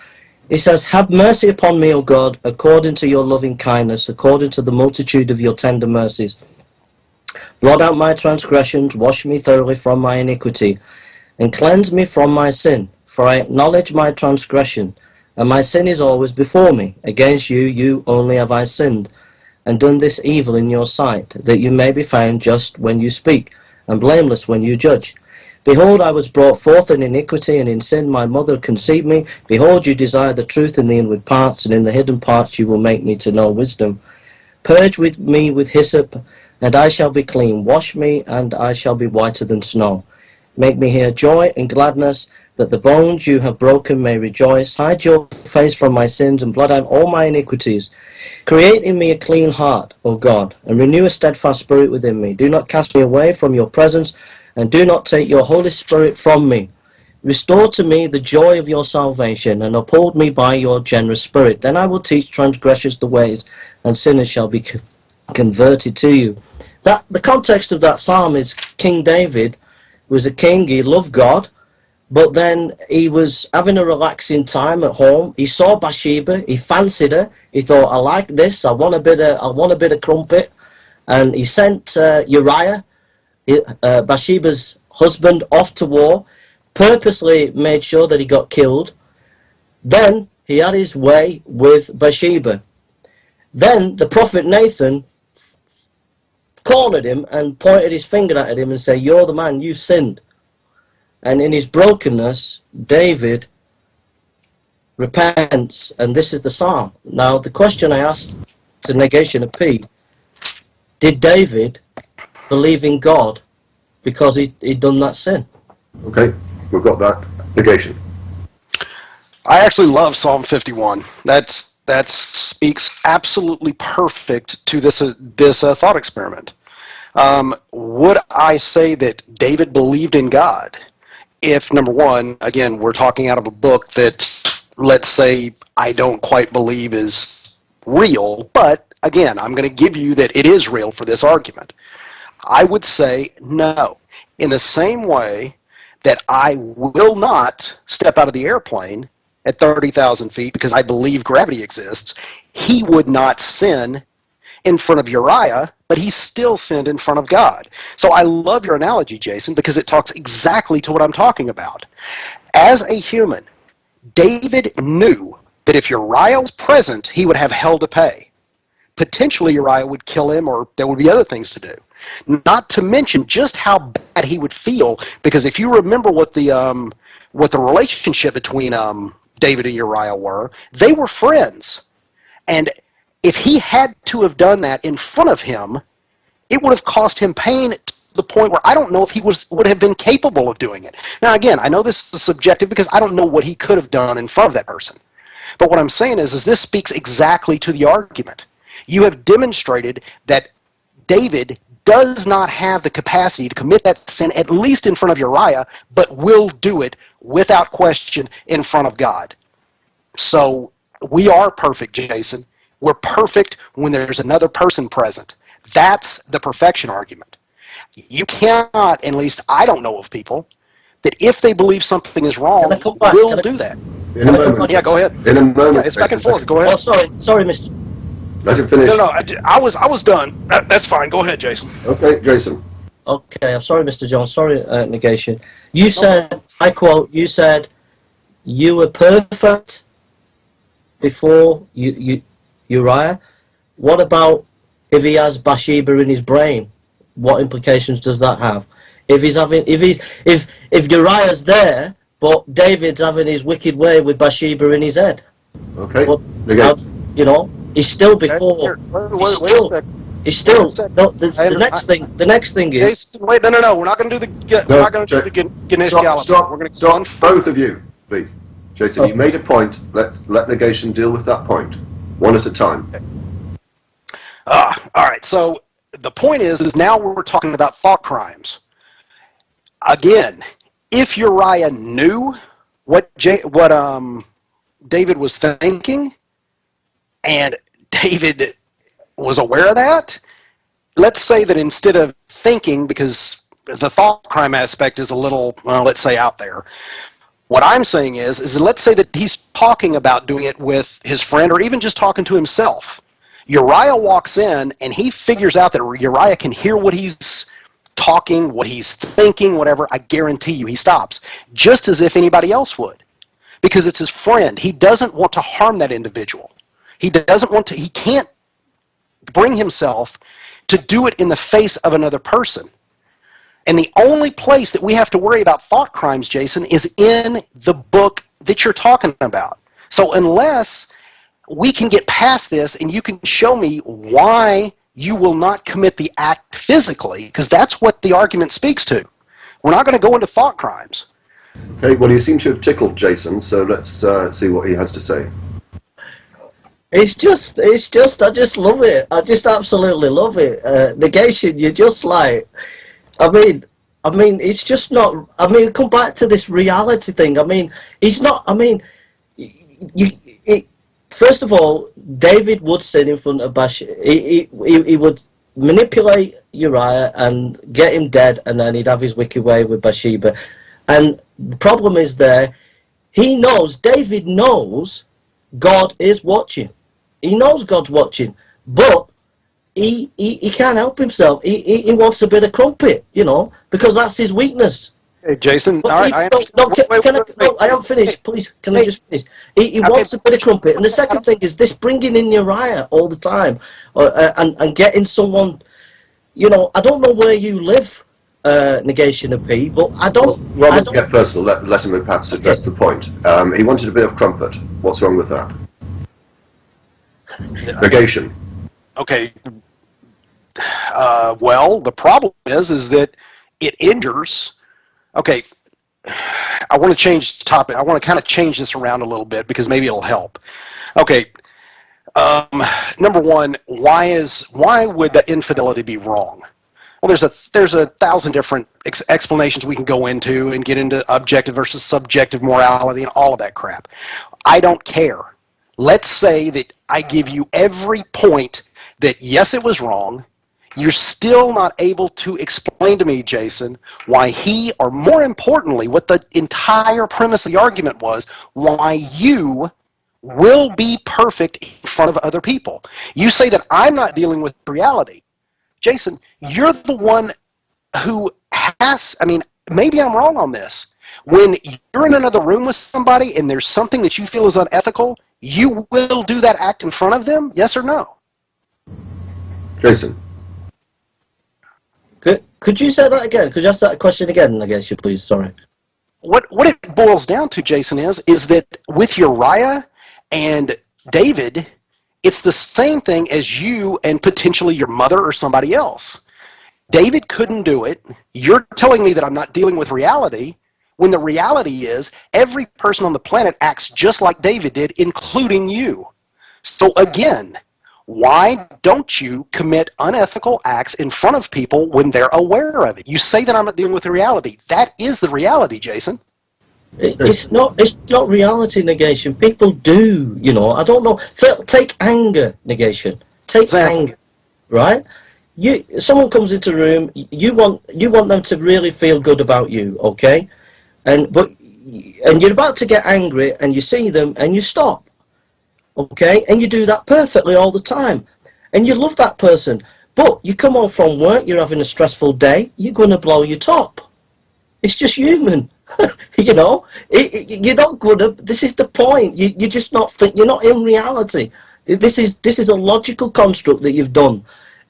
It says, "Have mercy upon me, O God, according to your loving kindness, according to the multitude of your tender mercies. Blot out my transgressions, wash me thoroughly from my iniquity, and cleanse me from my sin. For I acknowledge my transgression, and my sin is always before me. Against you, you only have I sinned, and done this evil in your sight, that you may be found just when you speak, and blameless when you judge. Behold, I was brought forth in iniquity, and in sin my mother conceived me. Behold, you desire the truth in the inward parts, and in the hidden parts you will make me to know wisdom. Purge with me with hyssop, and I shall be clean. Wash me, and I shall be whiter than snow. Make me hear joy and gladness, that the bones you have broken may rejoice. Hide your face from my sins, and blot out all my iniquities. Create in me a clean heart, O God, and renew a steadfast spirit within me. Do not cast me away from your presence, and do not take your Holy Spirit from me. Restore to me the joy of your salvation, and uphold me by your generous spirit. Then I will teach transgressors the ways, and sinners shall be converted to you." The context of that psalm is King David was a king. He loved God, but then he was having a relaxing time at home. He saw Bathsheba, he fancied her. He thought, "I like this. I want a bit of crumpet," and he sent Uriah, Bathsheba's husband, off to war. Purposely made sure that he got killed. Then he had his way with Bathsheba. Then the prophet Nathan cornered him and pointed his finger at him and said, "You're the man, you sinned." And in his brokenness, David repents, and this is the psalm. Now, the question I asked to Negation of P, did David believe in God because he'd done that sin? Okay, we've got that. Negation. I actually love Psalm 51. That speaks absolutely perfect to this thought experiment. Would I say that David believed in God? If, number one, again, we're talking out of a book that, let's say, I don't quite believe is real, but again, I'm going to give you that it is real for this argument. I would say no. In the same way that I will not step out of the airplane at 30,000 feet because I believe gravity exists, he would not sin in front of Uriah, but he still sinned in front of God. So I love your analogy, Jason, because it talks exactly to what I'm talking about. As a human, David knew that if Uriah was present, he would have hell to pay. Potentially Uriah would kill him, or there would be other things to do. Not to mention just how bad he would feel, because if you remember what the relationship between David and Uriah were, they were friends. And if he had to have done that in front of him, it would have cost him pain to the point where I don't know if he would have been capable of doing it. Now, again, I know this is subjective because I don't know what he could have done in front of that person. But what I'm saying is this speaks exactly to the argument. You have demonstrated that David does not have the capacity to commit that sin, at least in front of Uriah, but will do it without question in front of God. So we are perfect, Jason. We're perfect when there's another person present. That's the perfection argument. You cannot, at least I don't know of people, that if they believe something is wrong, will do that. In a moment. Yeah, go ahead. In a moment. Yeah, it's back and forth. Go ahead. Oh, sorry, Mr. Let him finish. No, I was done. That's fine. Go ahead, Jason. Okay, Jason. Okay, I'm sorry, Mr. Jones. Sorry, Negation. You said, I quote, you said, you were perfect before Uriah. What about if he has Bathsheba in his brain? What implications does that have? If Uriah's there, but David's having his wicked way with Bathsheba in his head. Okay. You know. It's still before. Wait a second. It's still no. The next thing is. Jason, wait, no. We're not going to do the. We're not going to do the Ganesha. Stop. We're going to stop. Both of you, please. Jason, you made a point. Let negation deal with that point, one at a time. All right. So the point is now we're talking about thought crimes. Again, if Uriah knew what David was thinking, and David was aware of that, let's say that instead of thinking, because the thought crime aspect is a little, well, let's say out there. What I'm saying is let's say that he's talking about doing it with his friend or even just talking to himself. Uriah walks in and he figures out that Uriah can hear what he's talking, what he's thinking, whatever. I guarantee you he stops, just as if anybody else would, because it's his friend. He doesn't want to harm that individual. He can't bring himself to do it in the face of another person. And the only place that we have to worry about thought crimes, Jason, is in the book that you're talking about. So unless we can get past this and you can show me why you will not commit the act physically, because that's what the argument speaks to. We're not going to go into thought crimes. Okay, well, you seem to have tickled Jason, so let's see what he has to say. It's just, I just love it. I just absolutely love it. Negation, you're just like, I mean, it's just not, come back to this reality thing. He's not, first of all, David would sit in front of Bathsheba. He would manipulate Uriah and get him dead, and then he'd have his wicked way with Bathsheba. And the problem is there, David knows God is watching. He knows God's watching, but he can't help himself. He wants a bit of crumpet, because that's his weakness. Hey, Jason, But all right, I I haven't finished, please. Can I just finish? He wants a bit of crumpet. And the second thing is this bringing in Uriah all the time and getting someone, I don't know where you live, Negation of P, but I don't... Well, rather than get personal, let him perhaps address the point. He wanted a bit of crumpet. What's wrong with that? Negation. Okay. Well, the problem is that it injures. Okay. I want to change the topic. I want to kind of change this around a little bit because maybe it'll help. Okay. Number one, why would that infidelity be wrong? Well, there's a thousand different explanations we can go into and get into objective versus subjective morality and all of that crap. I don't care. Let's say that I give you every point that, yes, it was wrong. You're still not able to explain to me, Jason, why he, or more importantly, what the entire premise of the argument was, why you will be perfect in front of other people. You say that I'm not dealing with reality. Jason, you're the one who has, maybe I'm wrong on this. When you're in another room with somebody and there's something that you feel is unethical, you will do that act in front of them, yes or no? Jason. Could you say that again? Could you ask that question again, I guess, please? Sorry. What it boils down to, Jason, is that with Uriah and David, it's the same thing as you and potentially your mother or somebody else. David couldn't do it. You're telling me that I'm not dealing with reality, when the reality is every person on the planet acts just like David did, including you. So again, why don't you commit unethical acts in front of people when they're aware of it? You say that I'm not dealing with the reality. That is the reality, Jason. It's not reality, Negation. People do, I don't know. Take anger, Negation. Take anger, right? Someone comes into a room, you want them to really feel good about you, okay? And you're about to get angry and you see them and you stop, okay? And you do that perfectly all the time. And you love that person. But you come home from work, you're having a stressful day, you're going to blow your top. It's just human. You're not going to, this is the point. You're just not, you're not in reality. This is a logical construct that you've done.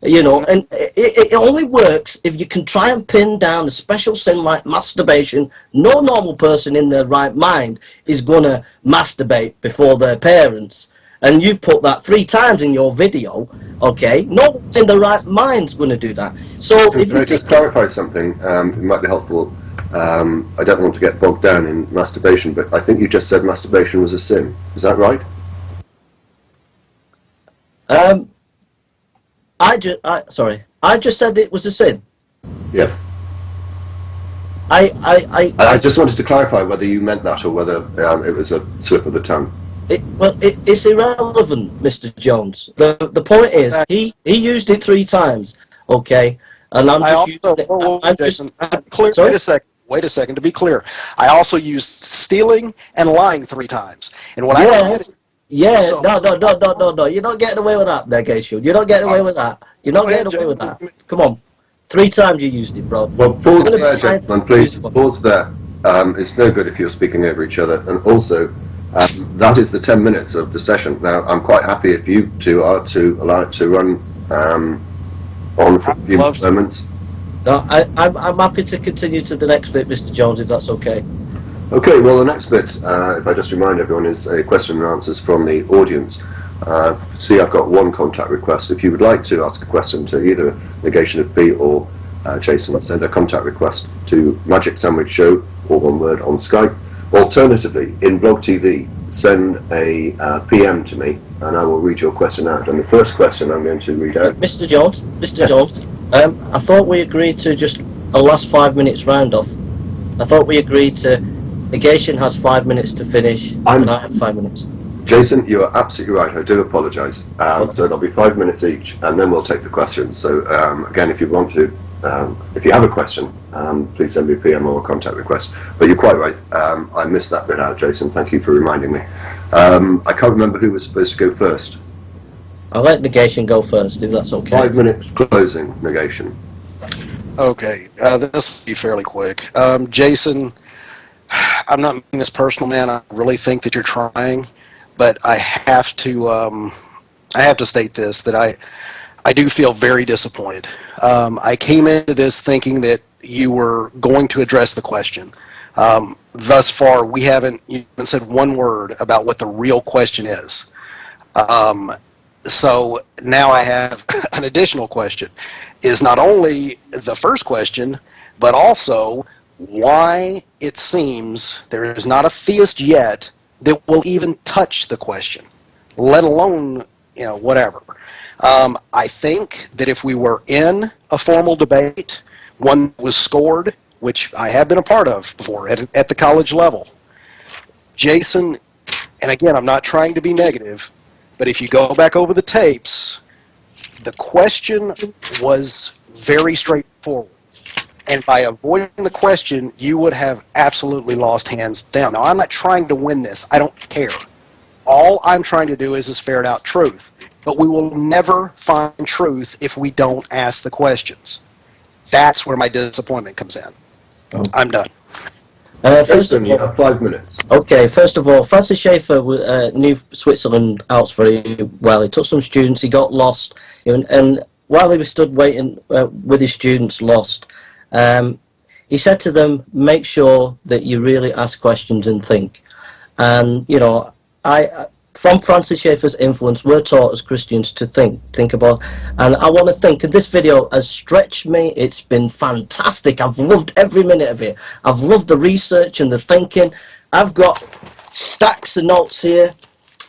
And it only works if you can try and pin down a special sin like masturbation. No normal person in their right mind is going to masturbate before their parents. and you've put that 3 times in your video, okay, no one in the right mind's going to do that. So if can I just clarify something? It might be helpful. I don't want to get bogged down in masturbation, but I think you just said masturbation was a sin. Is that right? I just said it was a sin. Yeah. I just wanted to clarify whether you meant that or whether it was a slip of the tongue. It's irrelevant, Mr. Jones. The point is, he used it 3 times, okay, and I'm just using it. Wait a second. To be clear, I also used stealing and lying 3 times. And when No. You're not getting away with that, Negation. You're not getting away with that. You're not getting away with that. Come on. 3 times you used it, bro. Well, pause there, gentlemen, please. Pause there. It's no good if you're speaking over each other. And also, that is the 10 minutes of the session. Now, I'm quite happy if you two are to allow it to run on for a few moments. No, I'm happy to continue to the next bit, Mr. Jones, if that's okay. Okay, well, the next bit, if I just remind everyone, is a question and answers from the audience. See, I've got 1 contact request. If you would like to ask a question to either NEGATIONofP or Jason, send a contact request to Magic Sandwich Show, or 1 word, on Skype. Alternatively, in Blog TV, send a PM to me, and I will read your question out. And the first question I'm going to read out... Mr. Jones, I thought we agreed to just a last 5 minutes round off. I thought we agreed to... Negation has 5 minutes to finish, and I have 5 minutes. Jason, you are absolutely right. I do apologise. So there'll be 5 minutes each, and then we'll take the questions. So again, if you want to, if you have a question, please send me a PM or a contact request. But you're quite right. I missed that bit out, Jason. Thank you for reminding me. I can't remember who was supposed to go first. I'll let Negation go first, if that's okay. 5 minutes closing, Negation. Okay, this will be fairly quick. Jason, I'm not making this personal, man. I really think that you're trying, but I have to state this, that I do feel very disappointed. I came into this thinking that you were going to address the question. Thus far, you haven't said 1 word about what the real question is. So now I have an additional question. Is not only the first question, but also why it seems there is not a theist yet that will even touch the question, let alone, whatever. I think that if we were in a formal debate, one that was scored, which I have been a part of before at the college level, Jason, and again, I'm not trying to be negative, but if you go back over the tapes, the question was very straightforward. And by avoiding the question, you would have absolutely lost hands down. Now, I'm not trying to win this. I don't care. All I'm trying to do is ferret out truth. But we will never find truth if we don't ask the questions. That's where my disappointment comes in. Oh. I'm done. Jason, you have 5 minutes. Okay, first of all, Francis Schaeffer knew Switzerland Alps very well. He took some students, he got lost, and while he was stood waiting with his students lost, he said to them, make sure that you really ask questions and think. And, from Francis Schaeffer's influence, we're taught as Christians to think about, and I want to think, and this video has stretched me. It's been fantastic. I've loved every minute of it. I've loved the research and the thinking. I've got stacks of notes here.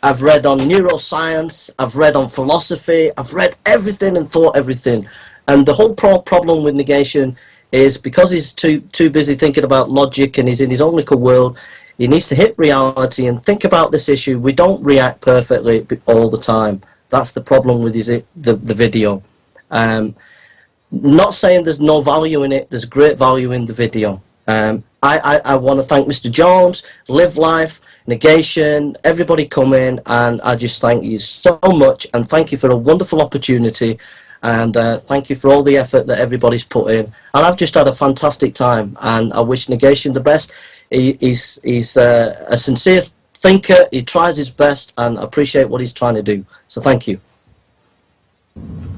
I've read on neuroscience, I've read on philosophy, I've read everything and thought everything. And the whole problem with negation is because he's too busy thinking about logic and he's in his own little world, he needs to hit reality and think about this issue. We don't react perfectly all the time. That's the problem with the video. Not saying there's no value in it. There's great value in the video. I want to thank Mr. Jones, Live Life, Negation, everybody come in, and I just thank you so much, and thank you for a wonderful opportunity, and thank you for all the effort that everybody's put in. And I've just had a fantastic time, and I wish Negation the best. He's a sincere thinker. He tries his best, and I appreciate what he's trying to do. So thank you.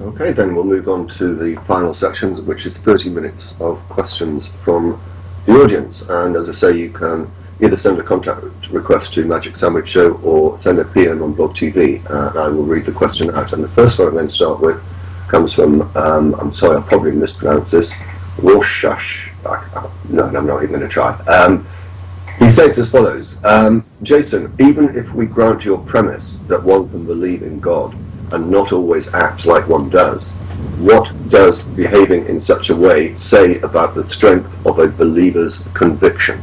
Okay, then we'll move on to the final section, which is 30 minutes of questions from the audience. And as I say, you can either send a contact request to Magic Sandwich Show or send a PM on Blog TV, and I will read the question out. And the first one I'm going to start with comes from, I'm sorry, I'll probably mispronounce this, Rorschach. No, I'm not even going to try. He states as follows, Jason, even if we grant your premise that one can believe in God and not always act like one does, what does behaving in such a way say about the strength of a believer's conviction?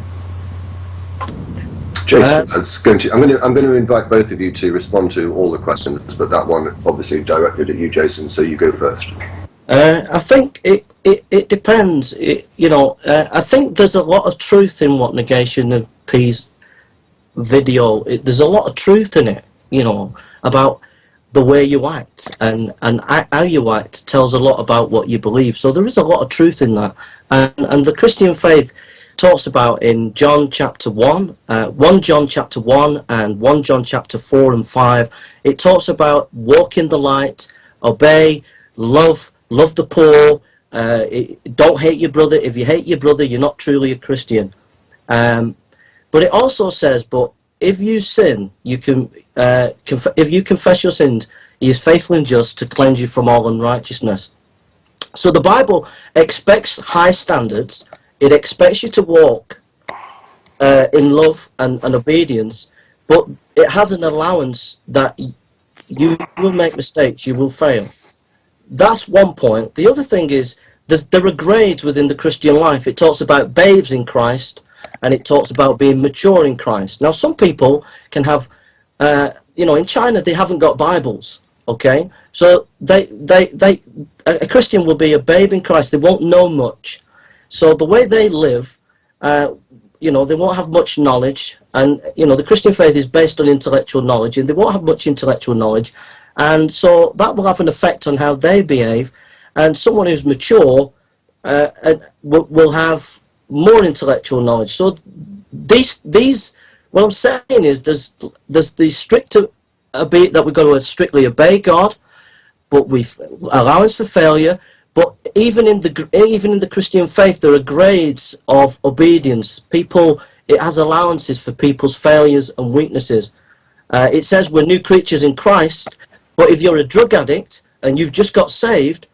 Jason, I'm going to invite both of you to respond to all the questions, but that one obviously directed at you, Jason, so you go first. I think it depends. I think there's a lot of truth in what Negation of P's video. There's a lot of truth in it, about the way you act, and how you act tells a lot about what you believe. So there is a lot of truth in that, and the Christian faith talks about in John chapter 1, 1 John chapter 1 and 1 John chapter 4 and 5, it talks about walk in the light, obey, love the poor, don't hate your brother. If you hate your brother, you're not truly a Christian. But it also says, but if you sin, you can, if you confess your sins, he is faithful and just to cleanse you from all unrighteousness. So the Bible expects high standards. It expects you to walk in love and obedience, but it has an allowance that you will make mistakes, you will fail. That's one point. The other thing is, there are grades within the Christian life. It talks about babes in Christ, and it talks about being mature in Christ. Now, some people can have, in China, they haven't got Bibles, okay? So a Christian will be a babe in Christ. They won't know much. So the way they live, they won't have much knowledge. And, the Christian faith is based on intellectual knowledge, and they won't have much intellectual knowledge. And so that will have an effect on how they behave. And someone who's mature will have more intellectual knowledge. So these what I'm saying is there's the stricter that we've got to strictly obey God, but we've allowance for failure. But even in the Christian faith, there are grades of obedience. It has allowances for people's failures and weaknesses. It says we're new creatures in Christ, but if you're a drug addict and you've just got saved,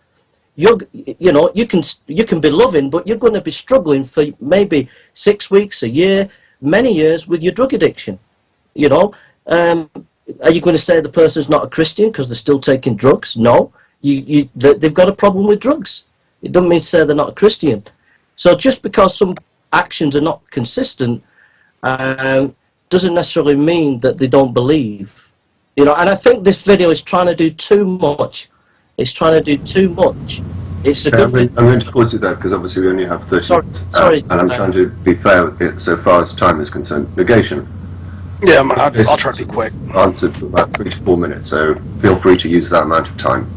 you can be loving, but you're going to be struggling for maybe 6 weeks, a year, many years with your drug addiction. Are you going to say the person's not a Christian because they're still taking drugs? No. They've got a problem with drugs. It doesn't mean to say they're not a Christian. So just because some actions are not consistent doesn't necessarily mean that they don't believe. And I think this video is trying to do too much. It's trying to do too much. It's a good I'm going to pause it there because obviously we only have 30 minutes. Sorry. And I'm trying to be fair with it so far as time is concerned. Negation. Yeah, I'll try to be quick. Answered for about 3 to 4 minutes, so feel free to use that amount of time.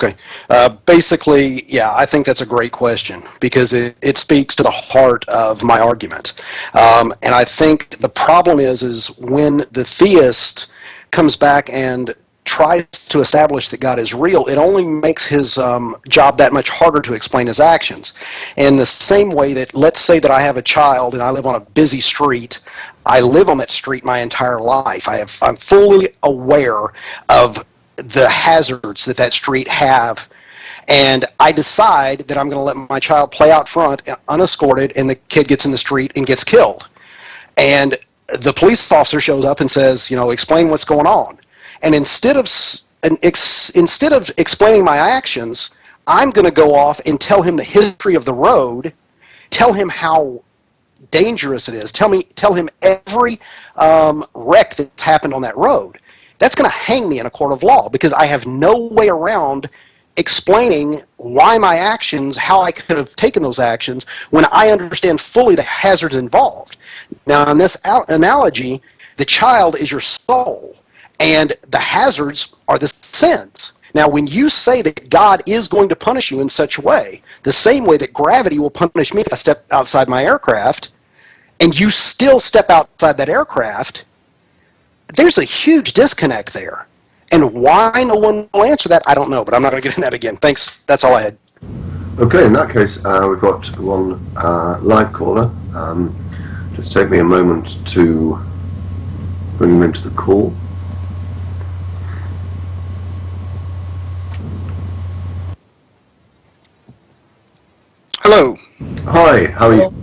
Okay. Basically, yeah, I think that's a great question because it speaks to the heart of my argument. And I think the problem is when the theist comes back and tries to establish that God is real, it only makes his job that much harder to explain his actions. In the same way that, let's say that I have a child and I live on a busy street, I live on that street my entire life. I'm fully aware of the hazards that street have, and I decide that I'm going to let my child play out front unescorted, and the kid gets in the street and gets killed. And the police officer shows up and says, explain what's going on. And instead of explaining my actions, I'm going to go off and tell him the history of the road, tell him how dangerous it is, tell him every wreck that's happened on that road. That's going to hang me in a court of law because I have no way around explaining why my actions, how I could have taken those actions when I understand fully the hazards involved. Now, in this analogy, the child is your soul, and the hazards are the sins. Now, when you say that God is going to punish you in such a way, the same way that gravity will punish me if I step outside my aircraft, and you still step outside that aircraft, there's a huge disconnect there. And why no one will answer that, I don't know, but I'm not going to get into that again. Thanks. That's all I had. Okay, in that case, we've got one live caller. Just take me a moment to bring them into the call. Hello. Hi, how are you?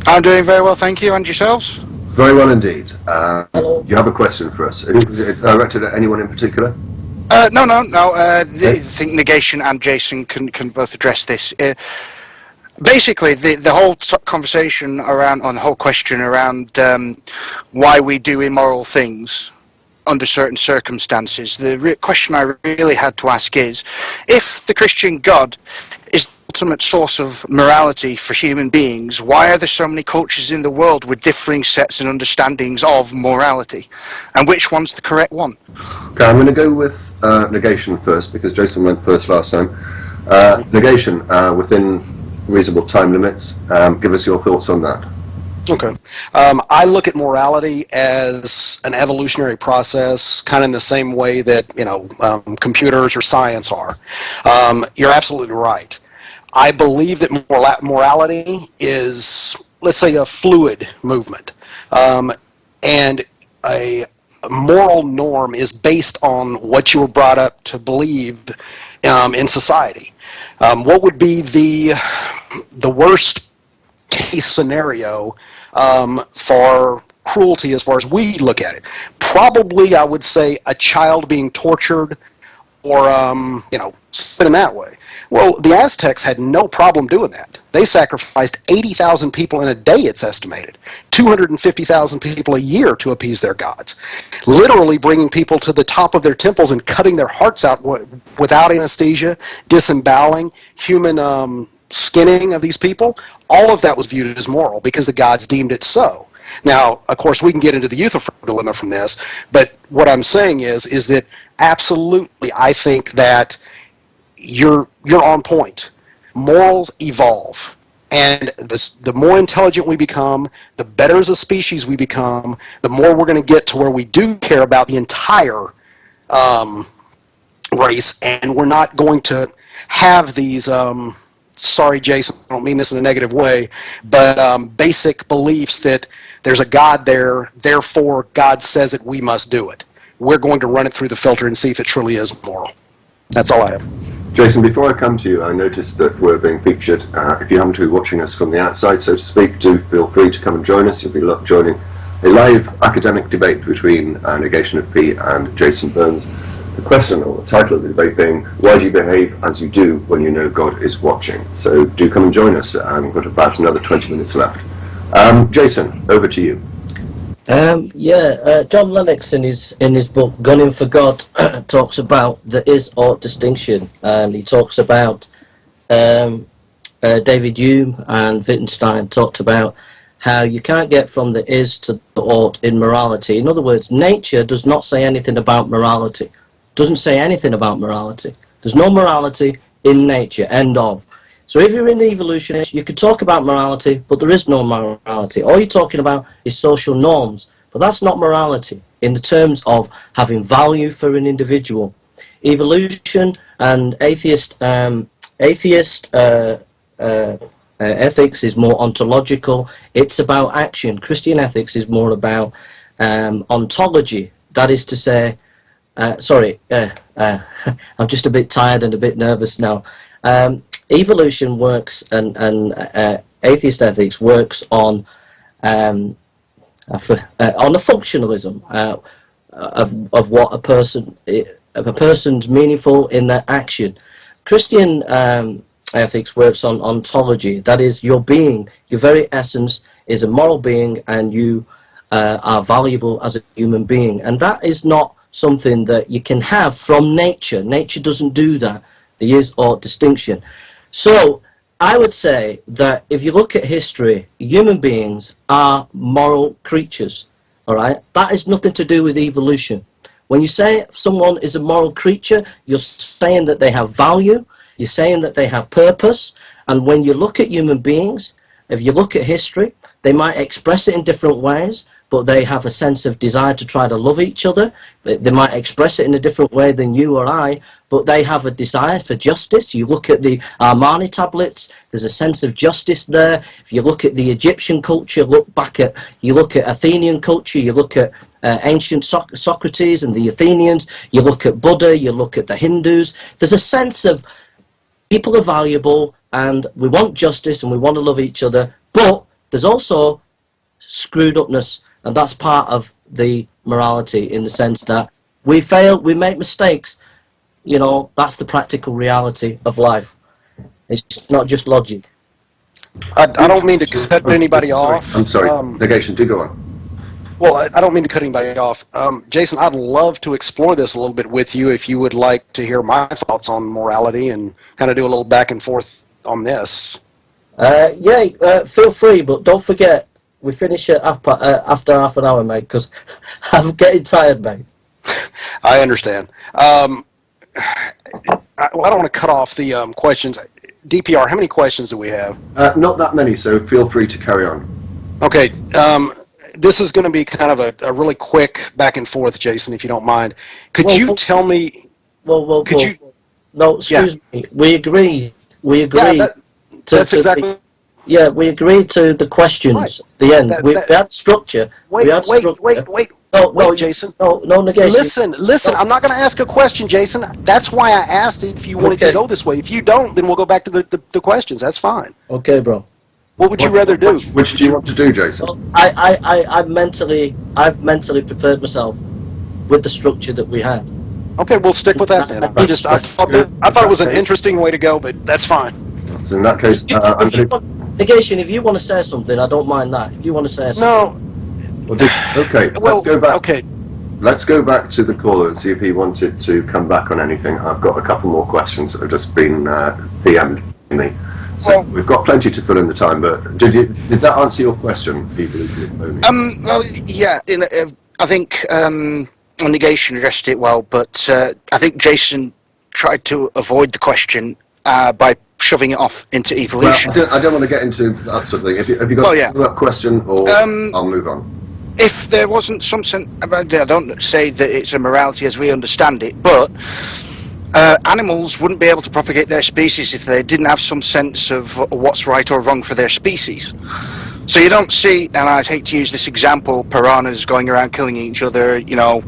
I'm doing very well, thank you. And yourselves? Very well indeed. Hello. You have a question for us. Is it directed at anyone in particular? No. I think Negation and Jason can both address this. Basically, the whole conversation around, on the whole question around why we do immoral things under certain circumstances, the question I really had to ask is, if the Christian God is the ultimate source of morality for human beings, why are there so many cultures in the world with differing sets and understandings of morality? And which one's the correct one? Okay, I'm going to go with negation first, because Jason went first last time. Negation, within reasonable time limits. Give us your thoughts on that. Okay. I look at morality as an evolutionary process, kind of in the same way that, computers or science are. You're absolutely right. I believe that morality is, let's say, a fluid movement. And a moral norm is based on what you were brought up to believe in society. What would be the worst case scenario for cruelty as far as we look at it? Probably, I would say, a child being tortured or, something in that way. Well, the Aztecs had no problem doing that. They sacrificed 80,000 people in a day, it's estimated. 250,000 people a year to appease their gods. Literally bringing people to the top of their temples and cutting their hearts out without anesthesia, disemboweling, human skinning of these people. All of that was viewed as moral because the gods deemed it so. Now, of course, we can get into the Euthyphro dilemma from this, but what I'm saying is that absolutely I think that you're on point. Morals evolve, and the more intelligent we become, the better as a species we become, the more we're going to get to where we do care about the entire race, and we're not going to have these sorry, Jason, I don't mean this in a negative way, but basic beliefs that there's a God there, therefore God says it, we must do it. We're going to run it through the filter and see if it truly is moral. That's all I have. Jason, before I come to you, I noticed that we're being featured. If you happen to be watching us from the outside, so to speak, do feel free to come and join us. You'll be joining a live academic debate between NEGATIONofP and Jason Burns. The question, or the title of the debate being, why do you behave as you do when you know God is watching? So do come and join us. We've got about another 20 minutes left. Jason, over to you. John Lennox in his book Gunning for God talks about the is-ought distinction, and he talks about David Hume and Wittgenstein talked about how you can't get from the is to the ought in morality. In other words, nature does not say anything about morality. Doesn't say anything about morality. There's no morality in nature, end of. So if you're an evolutionist, you could talk about morality, but there is no morality. All you're talking about is social norms, but that's not morality in the terms of having value for an individual. Evolution and atheist ethics is more ontological. It's about action. Christian ethics is more about ontology. That is to say, I'm just a bit tired and a bit nervous now. Evolution works and atheist ethics works on the functionalism of what a person's meaningful in their action. Christian ethics works on ontology. That is, your being, your very essence is a moral being, and you are valuable as a human being. And that is not something that you can have from nature. Nature doesn't do that. The is-ought distinction. So I would say that if you look at history, human beings are moral creatures. All right, that has nothing to do with evolution. When you say someone is a moral creature, you're saying that they have value. You're saying that they have purpose. And when you look at human beings, if you look at history, they might express it in different ways, but they have a sense of desire to try to love each other. They might express it in a different way than you or I, but they have a desire for justice. You look at the Armani tablets, there's a sense of justice there. If you look at the Egyptian culture, you look at Athenian culture, you look at ancient Socrates and the Athenians, you look at Buddha, you look at the Hindus, there's a sense of people are valuable and we want justice and we want to love each other, but there's also screwed upness, and that's part of the morality in the sense that we fail, we make mistakes. You know, that's the practical reality of life. It's not just logic. I don't mean to cut anybody off. I'm sorry. Negation, do go on. Well, I don't mean to cut anybody off. Jason, I'd love to explore this a little bit with you if you would like to hear my thoughts on morality and kind of do a little back and forth on this. Feel free, but don't forget, we finish it after half an hour, mate, because I'm getting tired, mate. I understand. I don't want to cut off the questions. DPR, how many questions do we have? Not that many, so feel free to carry on. Okay. This is going to be kind of a really quick back and forth, Jason, if you don't mind. Could you tell me... No, excuse me. We agreed. We agreed. Yeah, that's exactly... Yeah, we agreed to the questions right. at the end. We had structure. Wait, Jason. No negation. Listen, I'm not going to ask a question, Jason. That's why I asked if you wanted to go this way. If you don't, then we'll go back to the questions. That's fine. Okay, bro. What would you rather do? Which do you want to do, Jason? I've mentally prepared myself with the structure that we had. Okay, we'll stick with that then. I thought it was an interesting way to go, but that's fine. So in that case, Negation, if you want to say something, I don't mind that. If you want to say something. No. Okay, let's go back. Okay. Let's go back to the caller and see if he wanted to come back on anything. I've got a couple more questions that have just been PM'd me. So we've got plenty to fill in the time, but did that answer your question, people? Well, yeah. I think Negation addressed it well, but I think Jason tried to avoid the question by shoving it off into evolution. Well, I don't want to get into that sort of thing. Have you got a question, or I'll move on. If there wasn't some sense, I don't say that it's a morality as we understand it, but animals wouldn't be able to propagate their species if they didn't have some sense of what's right or wrong for their species. So you don't see, and I'd hate to use this example, piranhas going around killing each other, you know,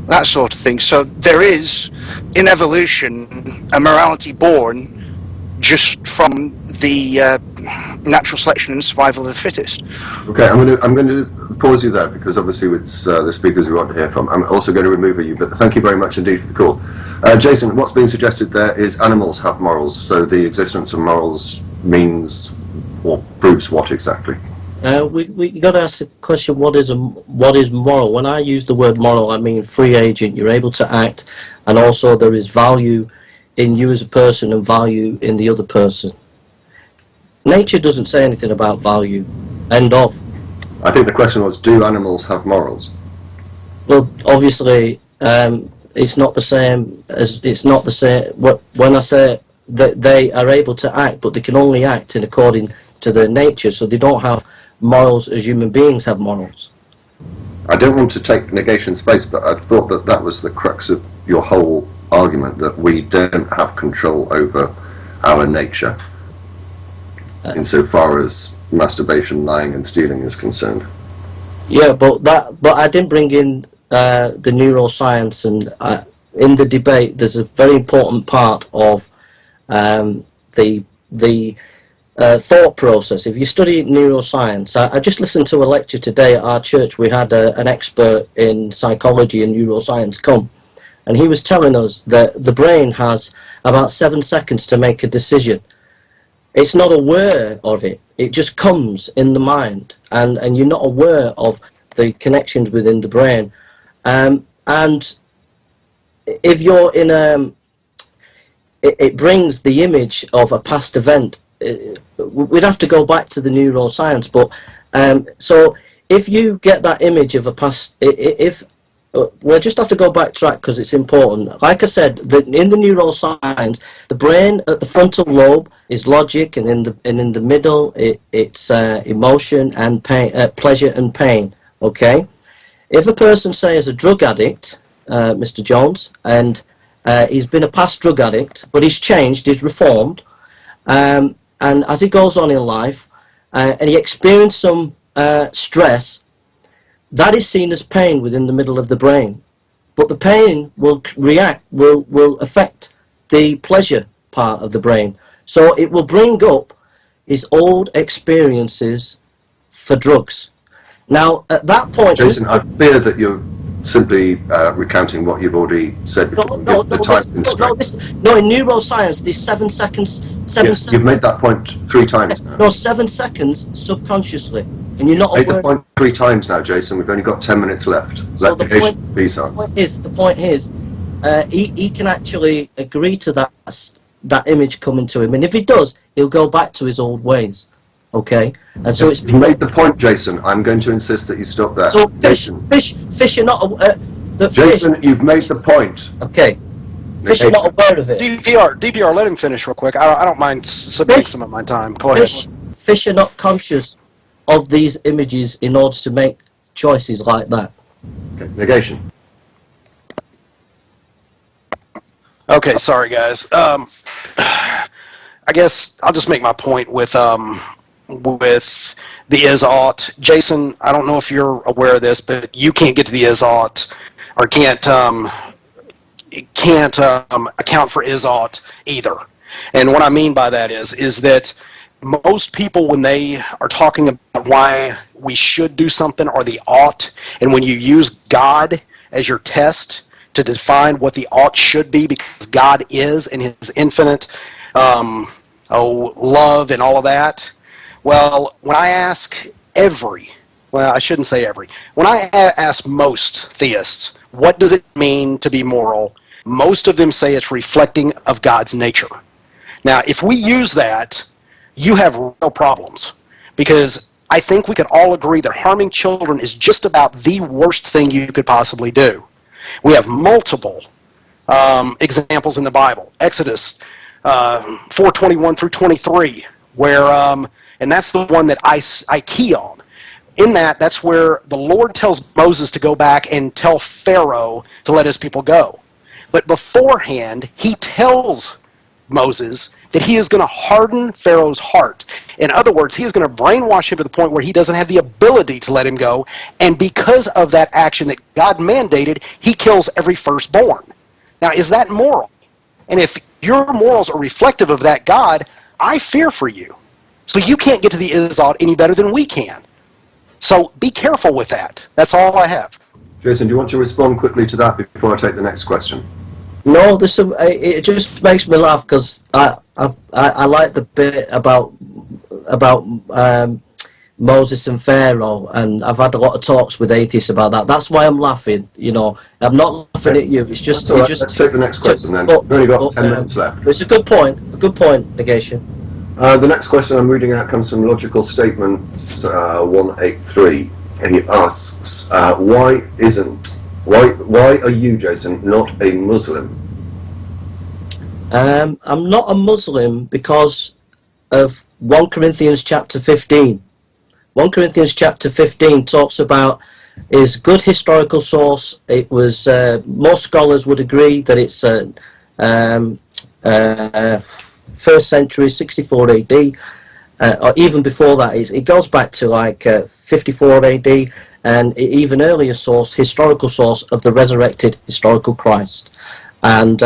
that sort of thing. So there is, in evolution, a morality born just from the natural selection and survival of the fittest. Okay, I'm going to pause you there because obviously it's the speakers we want to hear from. I'm also going to remove you, but thank you very much indeed for the call. Jason, what's being suggested there is animals have morals, so the existence of morals means or proves what exactly? We got to ask the question: what is moral? When I use the word moral, I mean free agent. You're able to act, and also there is value in you as a person and value in the other person. Nature doesn't say anything about value. End of. I think the question was, do animals have morals? Well, obviously, it's not the same as when I say that they are able to act, but they can only act in according to their nature, so they don't have morals as human beings have morals. I don't want to take negation space, but I thought that was the crux of your whole argument, that we don't have control over our nature insofar as masturbation, lying and stealing is concerned. Yeah, but I didn't bring in the neuroscience, and in the debate there's a very important part of the thought process. If you study neuroscience, I just listened to a lecture today at our church. We had an expert in psychology and neuroscience come, and he was telling us that the brain has about 7 seconds to make a decision. It's not aware of it. It just comes in the mind, and you're not aware of the connections within the brain. And if you're in it brings the image of a past event. We'd have to go back to the neuroscience, but so if you get that image of a past, we'll just have to go backtrack because it's important. Like I said, in the neuroscience, the brain at the frontal lobe is logic, and in the middle it's emotion and pain, pleasure and pain. Okay, if a person, say, is a drug addict, Mr. Jones, and He's been a past drug addict, but he's changed, he's reformed, and as he goes on in life, and he experienced some stress, that is seen as pain within the middle of the brain. But the pain will affect the pleasure part of the brain. So it will bring up his old experiences for drugs. Now, at that point... Jason, I fear that you're simply recounting what you've already said before. No, in neuroscience, there's 7 seconds... Yes, you've made that point 3 times now. No, 7 seconds subconsciously. And you're not Made aware... the point 3 times now, Jason. We've only got 10 minutes left. So Let the patient be silent. The point is, he can actually agree to that image coming to him. And if he does, he'll go back to his old ways. Okay? And so it's... You made the point, Jason. I'm going to insist that you stop there. So fish are not... Jason, you've made the point. Okay. Fish are not aware of it. DPR, let him finish real quick. I don't mind submitting some of my time. Go ahead. Fish are not conscious of these images in order to make choices like that. Okay, negation. Okay, sorry guys. I guess I'll just make my point with the is-ought. Jason, I don't know if you're aware of this, but you can't get to the is-ought, or can't account for is-ought either. And what I mean by that is that most people, when they are talking about why we should do something, or the ought, and when you use God as your test to define what the ought should be, because God is in his infinite love and all of that. Well, when I ask I shouldn't say every, when I ask most theists, what does it mean to be moral? Most of them say it's reflecting of God's nature. Now, if we use that, you have real problems, because I think we could all agree that harming children is just about the worst thing you could possibly do. We have multiple examples in the Bible. Exodus 4:21 through 23, where, and that's the one that I key on. In that's where the Lord tells Moses to go back and tell Pharaoh to let his people go. But beforehand, he tells Moses that he is going to harden Pharaoh's heart. In other words, he is going to brainwash him to the point where he doesn't have the ability to let him go. And because of that action that God mandated, he kills every firstborn. Now, is that moral? And if your morals are reflective of that God, I fear for you. So you can't get to the is-ought any better than we can. So be careful with that. That's all I have. Jason, do you want to respond quickly to that before I take the next question? No, there's some. It just makes me laugh, because I like the bit about Moses and Pharaoh, and I've had a lot of talks with atheists about that. That's why I'm laughing. You know, I'm not laughing at you. It's just. Right. Let's take the next question then. We've only got 10 minutes left. It's a good point. A good point, Negation. The next question I'm reading out comes from Logical Statements 183. And he asks, why are you, Jason, not a Muslim? I'm not a Muslim because of 1 Corinthians chapter 15. 1 Corinthians chapter 15 talks about is good historical source. It was most scholars would agree that it's 1st century, 64 AD. Or even before that, it goes back to like 54 AD, and even earlier source, historical source of the resurrected historical Christ. And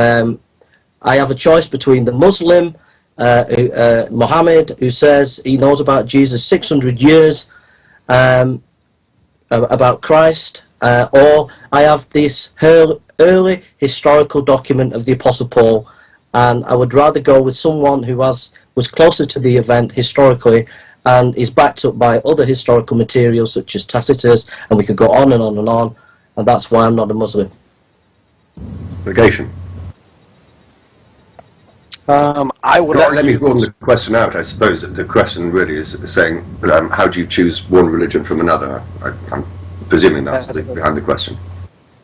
I have a choice between the Muslim, Muhammad, who says he knows about Jesus 600 years about Christ, or I have this early historical document of the Apostle Paul, and I would rather go with someone who was closer to the event historically and is backed up by other historical materials such as Tacitus, and we could go on and on and on, and that's why I'm not a Muslim. Negation. I would argue... Let me broaden the question out, I suppose. The question really is saying, how do you choose one religion from another? I'm presuming that's behind the question.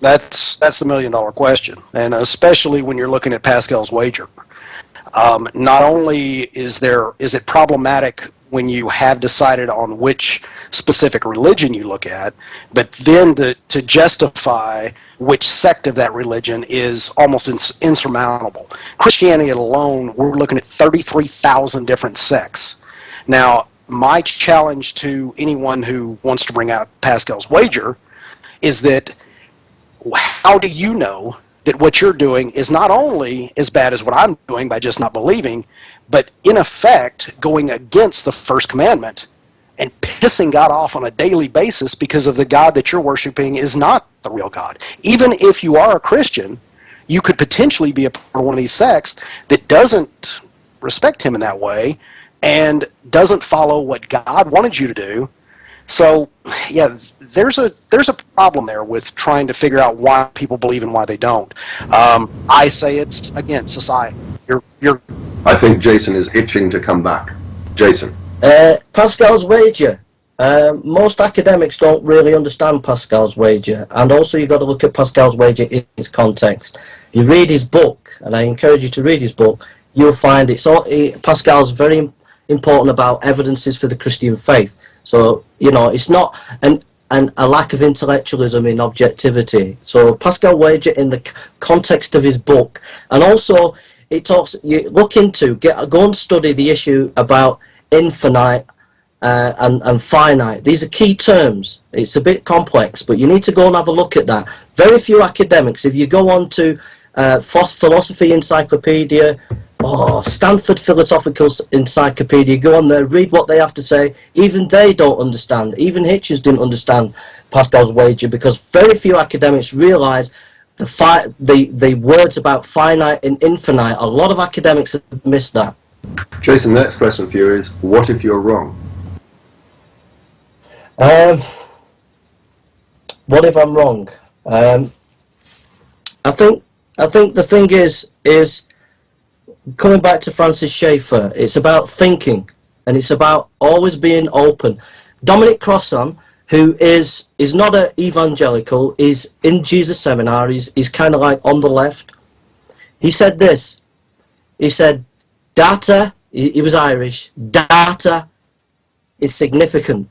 That's the million-dollar question, and especially when you're looking at Pascal's wager. Not only is it problematic when you have decided on which specific religion you look at, but then to justify which sect of that religion is almost insurmountable. Christianity alone, we're looking at 33,000 different sects. Now, my challenge to anyone who wants to bring out Pascal's wager is that how do you know that what you're doing is not only as bad as what I'm doing by just not believing, but in effect going against the first commandment and pissing God off on a daily basis because of the God that you're worshiping is not the real God. Even if you are a Christian, you could potentially be a part of one of these sects that doesn't respect him in that way and doesn't follow what God wanted you to do. So, yeah, there's a problem there with trying to figure out why people believe and why they don't. I say it's, again, society. I think Jason is itching to come back. Jason. Pascal's wager. Most academics don't really understand Pascal's wager, and also you've got to look at Pascal's wager in its context. If you read his book, and I encourage you to read his book, you'll find Pascal's very important about evidences for the Christian faith. So, you know, it's not a lack of intellectualism in objectivity. So Pascal wager in the context of his book, and also it talks, you look into, go and study the issue about infinite and finite. These are key terms. It's a bit complex, but you need to go and have a look at that. Very few academics, if you go on to Philosophy Encyclopedia, Stanford Philosophical Encyclopedia, go on there, read what they have to say. Even they don't understand. Even Hitchens didn't understand Pascal's wager, because very few academics realize the words about finite and infinite. A lot of academics have missed that. Jason, the next question for you is, what if you're wrong? What if I'm wrong? I think the thing is coming back to Francis Schaeffer, it's about thinking, and it's about always being open. Dominic Crossan, who is not an evangelical, is in Jesus Seminar, he's kind of like on the left. He said this, he said, data, he was Irish, data is significant,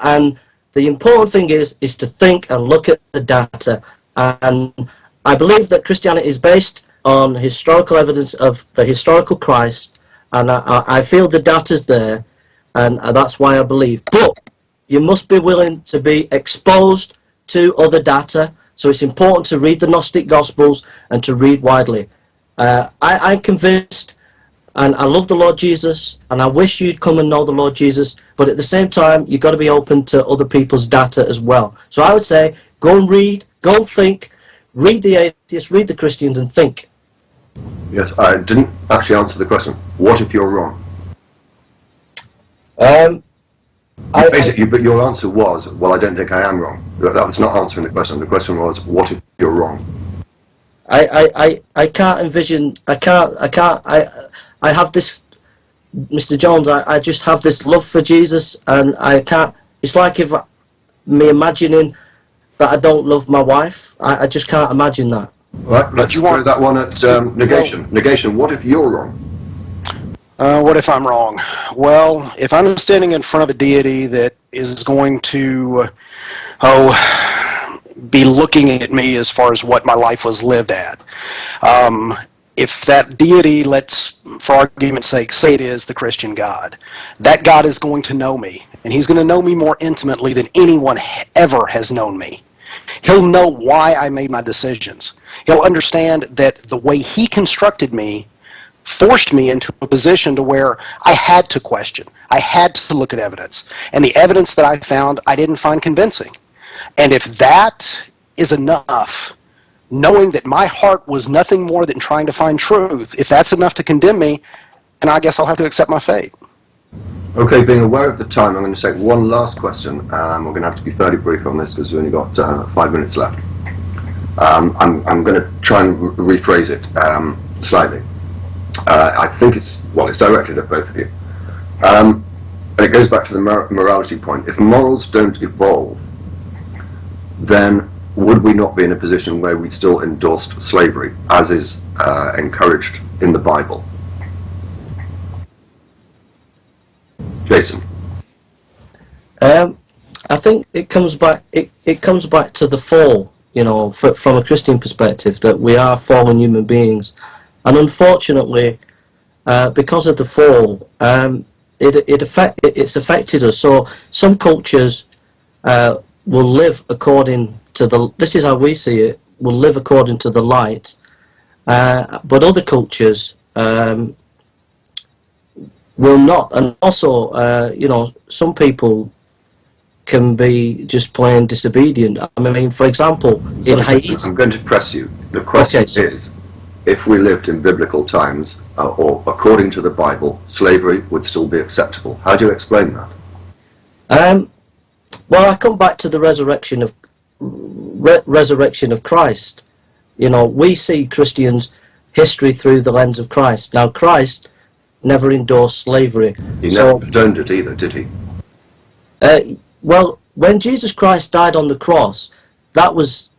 and the important thing is to think and look at the data. And I believe that Christianity is based on historical evidence of the historical Christ, and I feel the data's there, and that's why I believe. But you must be willing to be exposed to other data, so it's important to read the Gnostic Gospels and to read widely. I'm convinced, and I love the Lord Jesus, and I wish you'd come and know the Lord Jesus, but at the same time, you've got to be open to other people's data as well. So I would say, go and read, go and think, read the atheists, read the Christians, and think. Yes, I didn't actually answer the question. What if you're wrong? Basically, but your answer was, well, I don't think I am wrong. That was not answering the question. The question was, what if you're wrong? I can't envision, I have this, Mr. Jones, I just have this love for Jesus, and I can't, it's like if me imagining that I don't love my wife. I just can't imagine that. Right, let's throw that one at negation. Negation, what if you're wrong? What if I'm wrong? Well, if I'm standing in front of a deity that is going to, be looking at me as far as what my life was lived at, if that deity, let's, for argument's sake, say it is the Christian God, that God is going to know me, and he's going to know me more intimately than anyone ever has known me. He'll know why I made my decisions. He'll understand that the way he constructed me forced me into a position to where I had to question. I had to look at evidence. And the evidence that I found, I didn't find convincing. And if that is enough, knowing that my heart was nothing more than trying to find truth, if that's enough to condemn me, then I guess I'll have to accept my fate. Okay, being aware of the time, I'm going to take one last question. We're going to have to be fairly brief on this because we've only got 5 minutes left. I'm going to try and rephrase it slightly. I think it's directed at both of you. And it goes back to the morality point. If morals don't evolve, then would we not be in a position where we still endorsed slavery, as is encouraged in the Bible? Jason. I think it comes back. It comes back to the fall. You know, from a Christian perspective, that we are fallen human beings, and unfortunately, because of the fall, it's affected us. So some cultures will live according to this is how we see it. Will live according to the light, but other cultures will not. And also, you know, some people can be just plain disobedient. I mean, for example, in Haiti, I'm going to press you. The question is, if we lived in biblical times, or according to the Bible, slavery would still be acceptable. How do you explain that? Well, I come back to the resurrection of Christ. You know, we see Christians' history through the lens of Christ. Now, Christ never endorsed slavery. He never condoned it either, did he? Well, when Jesus Christ died on the cross, that was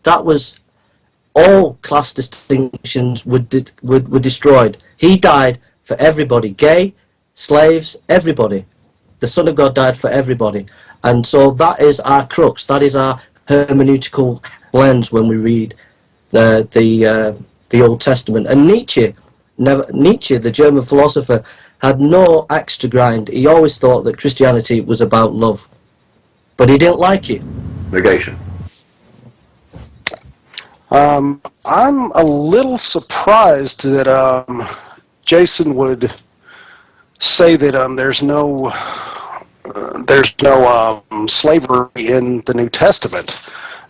all class distinctions were destroyed. He died for everybody, gay, slaves, everybody. The Son of God died for everybody, and so that is our crux. That is our hermeneutical lens when we read the Old Testament. And Nietzsche, the German philosopher, had no axe to grind. He always thought that Christianity was about love, but he didn't like it. Negation. I'm a little surprised that Jason would say that there's no slavery in the New Testament.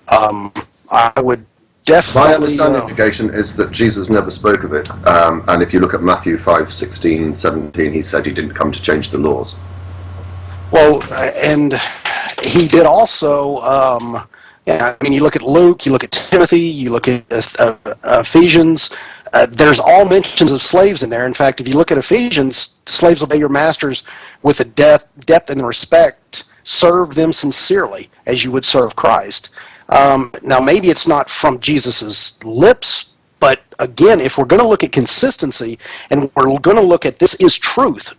I would definitely. My understanding of negation is that Jesus never spoke of it, and if you look at Matthew 5:16, 17, he said he didn't come to change the laws. Well, and he did also. Yeah, I mean, you look at Luke, you look at Timothy, you look at Ephesians. There's all mentions of slaves in there. In fact, if you look at Ephesians, slaves obey your masters with a depth and respect. Serve them sincerely, as you would serve Christ. Now, maybe it's not from Jesus's lips, but again, if we're going to look at consistency and we're going to look at this is truth,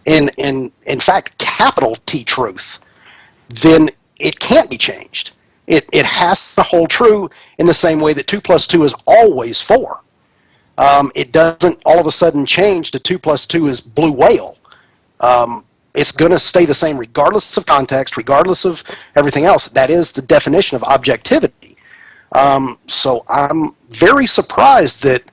in fact, capital T truth, then it can't be changed. It has to hold true in the same way that 2 + 2 is always 4. It doesn't all of a sudden change to 2 + 2 is blue whale. It's going to stay the same regardless of context, regardless of everything else. That is the definition of objectivity. So I'm very surprised that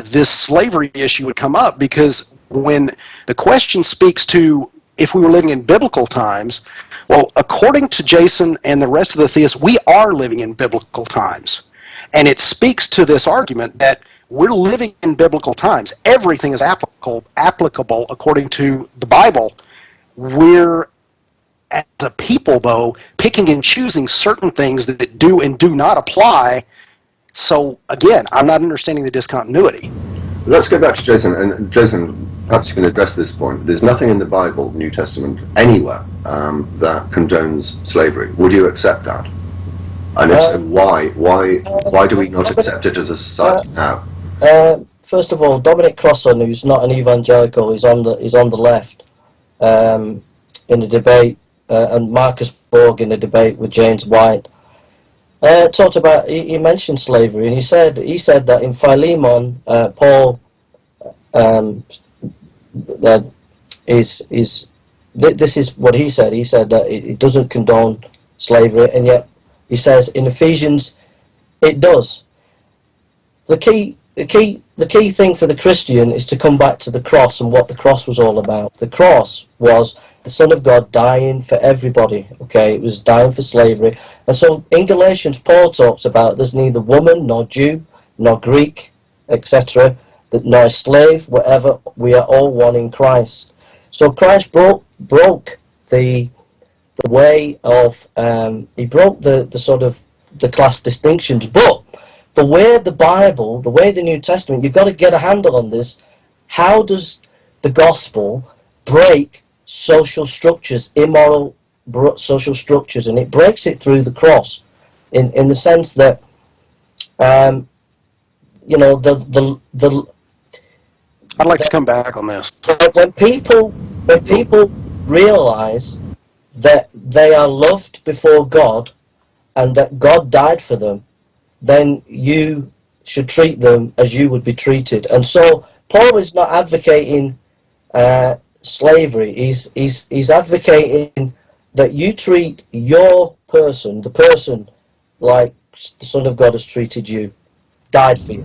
this slavery issue would come up, because when the question speaks to if we were living in biblical times, well, according to Jason and the rest of the theists, we are living in biblical times. And it speaks to this argument that we're living in biblical times. Everything is applicable according to the Bible. We're, as a people, though, picking and choosing certain things that do and do not apply. So, again, I'm not understanding the discontinuity. Let's go back to Jason. And Jason, perhaps you can address this point. There's nothing in the Bible, New Testament, anywhere that condones slavery. Would you accept that? And if so, why? Why do we not accept it as a society now? First of all, Dominic Crossan, who's not an evangelical, is on the left in the debate, and Marcus Borg in the debate with James White. Talked about, he mentioned slavery, and he said that in Philemon, Paul this is what he said. He said that it doesn't condone slavery, and yet he says in Ephesians it does. The key thing for the Christian is to come back to the cross and what the cross was all about. The cross was the Son of God dying for everybody. Okay, it was dying for slavery. And so in Galatians, Paul talks about there's neither woman nor Jew nor Greek, etc., that nor slave, whatever. We are all one in Christ. So Christ broke the way of he broke the sort of the class distinctions, but the way the Bible, the way the New Testament, you've got to get a handle on this. How does the gospel break social structures, immoral social structures? And it breaks it through the cross, in the sense that you know, the I'd like to come back on this. when people When people realize that they are loved before God and that God died for them, then you should treat them as you would be treated. And so Paul is not advocating slavery. He's advocating that you treat your person, the person, like the Son of God has treated you, died for you.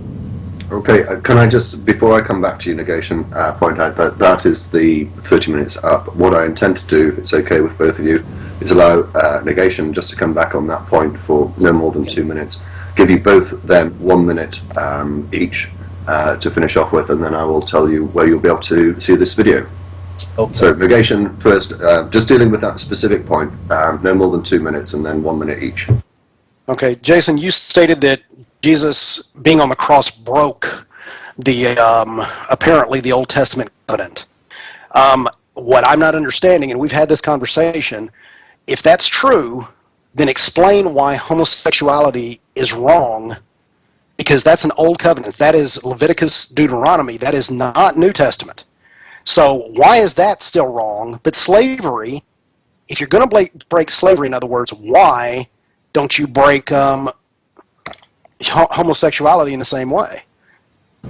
Okay, can I just, before I come back to you, Negation, point out that that is the 30 minutes up. What I intend to do, if it's okay with both of you, is allow Negation just to come back on that point for no more than 2 minutes. Give you both then 1 minute each to finish off with, and then I will tell you where you'll be able to see this video. Okay. So, Negation, first, just dealing with that specific point, no more than 2 minutes, and then 1 minute each. Okay, Jason, you stated that Jesus being on the cross broke the apparently the Old Testament covenant. What I'm not understanding, and we've had this conversation, if that's true, then explain why homosexuality is wrong, because that's an old covenant. That is Leviticus, Deuteronomy. That is not New Testament. So why is that still wrong? But slavery, if you're going to break slavery, in other words, why don't you break homosexuality in the same way?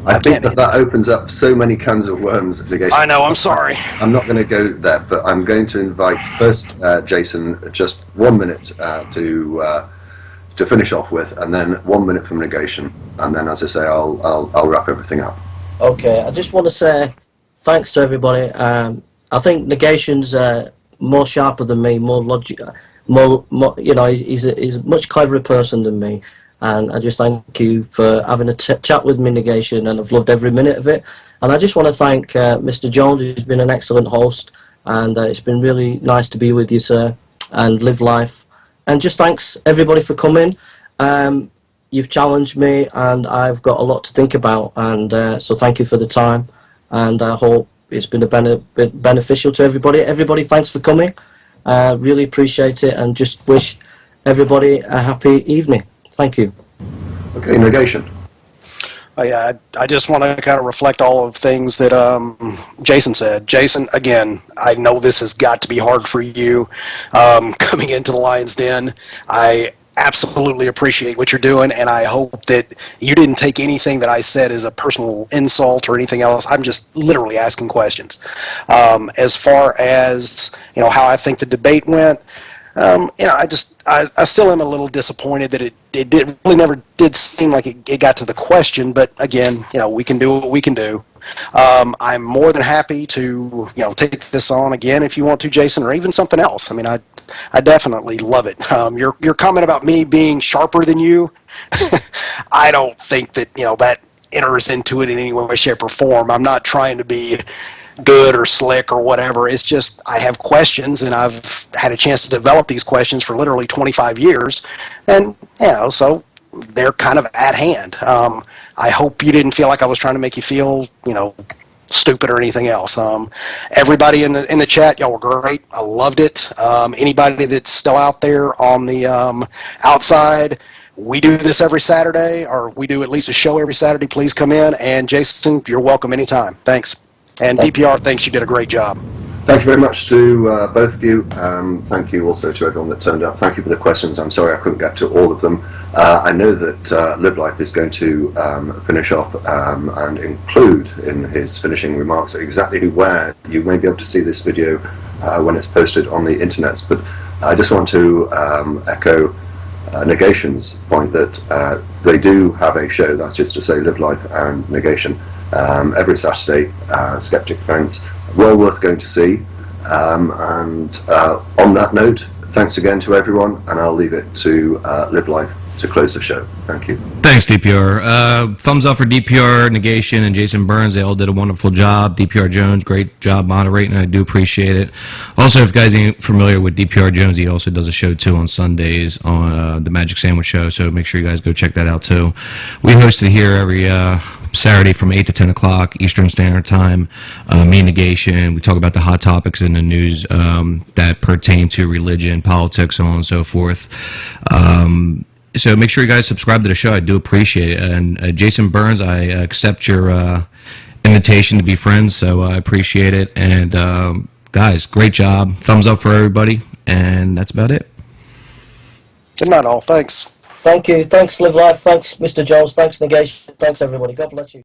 I think that opens up so many cans of worms, Negation. I know, I'm sorry. I'm not going to go there, but I'm going to invite first Jason, just 1 minute to finish off with, and then 1 minute from Negation, and then, as I say, I'll wrap everything up. Okay, I just want to say thanks to everybody. I think Negation's more sharper than me, more logical, more you know, he's a much cleverer person than me. And I just thank you for having a chat with me, Negation, and I've loved every minute of it. And I just want to thank Mr. Jones, who's been an excellent host, and it's been really nice to be with you, sir, and live life. And just thanks everybody for coming. You've challenged me, and I've got a lot to think about, and so thank you for the time, and I hope it's been beneficial to everybody. Everybody, thanks for coming. Really appreciate it, and just wish everybody a happy evening. Thank you. Okay, Negation. I just want to kind of reflect all of things that Jason said. Jason, again, I know this has got to be hard for you coming into the Lion's Den. I absolutely appreciate what you're doing, and I hope that you didn't take anything that I said as a personal insult or anything else. I'm just literally asking questions. As far as, you know, how I think the debate went, you know, I still am a little disappointed that it really never did seem like it got to the question. But again, you know, we can do what we can do. I'm more than happy to, you know, take this on again if you want to, Jason, or even something else. I mean, I definitely love it. Your comment about me being sharper than you, I don't think that, you know, that enters into it in any way, shape, or form. I'm not trying to be good or slick or whatever. It's just I have questions, and I've had a chance to develop these questions for literally 25 years, and you know, so they're kind of at hand. I hope you didn't feel like I was trying to make you feel, you know, stupid or anything else. Everybody in the chat, y'all were great. I loved it. Anybody that's still out there on the outside, we do this every Saturday, or we do at least a show every Saturday. Please come in, and Jason, you're welcome anytime. Thanks. And DPR thinks you did a great job. Thank you very much to both of you. Thank you also to everyone that turned up. Thank you for the questions. I'm sorry I couldn't get to all of them. I know that Live Life is going to finish off and include in his finishing remarks exactly where you may be able to see this video when it's posted on the internet. But I just want to echo Negation's point that they do have a show, that's just to say Live Life and Negation, every Saturday, Skeptic Events, well worth going to see. And on that note, thanks again to everyone, and I'll leave it to Live Life to close the show. Thank you. Thanks, DPR. Thumbs up for DPR, Negation, and Jason Burns. They all did a wonderful job. DPR Jones, great job moderating. I do appreciate it. Also, if you guys ain't familiar with DPR Jones, he also does a show too on Sundays on the Magic Sandwich Show. So make sure you guys go check that out too. We host it here every Saturday from 8 to 10 o'clock Eastern Standard Time. Me and Negation, we talk about the hot topics in the news that pertain to religion, politics, so on and so forth. So make sure you guys subscribe to the show. I do appreciate it. And Jason Burns, I accept your invitation to be friends, so I appreciate it. And guys, great job. Thumbs up for everybody, and that's about it. Good night, all. Thanks. Thank you. Thanks, Live Life. Thanks, Mr. Jones. Thanks, Negation. Thanks, everybody. God bless you.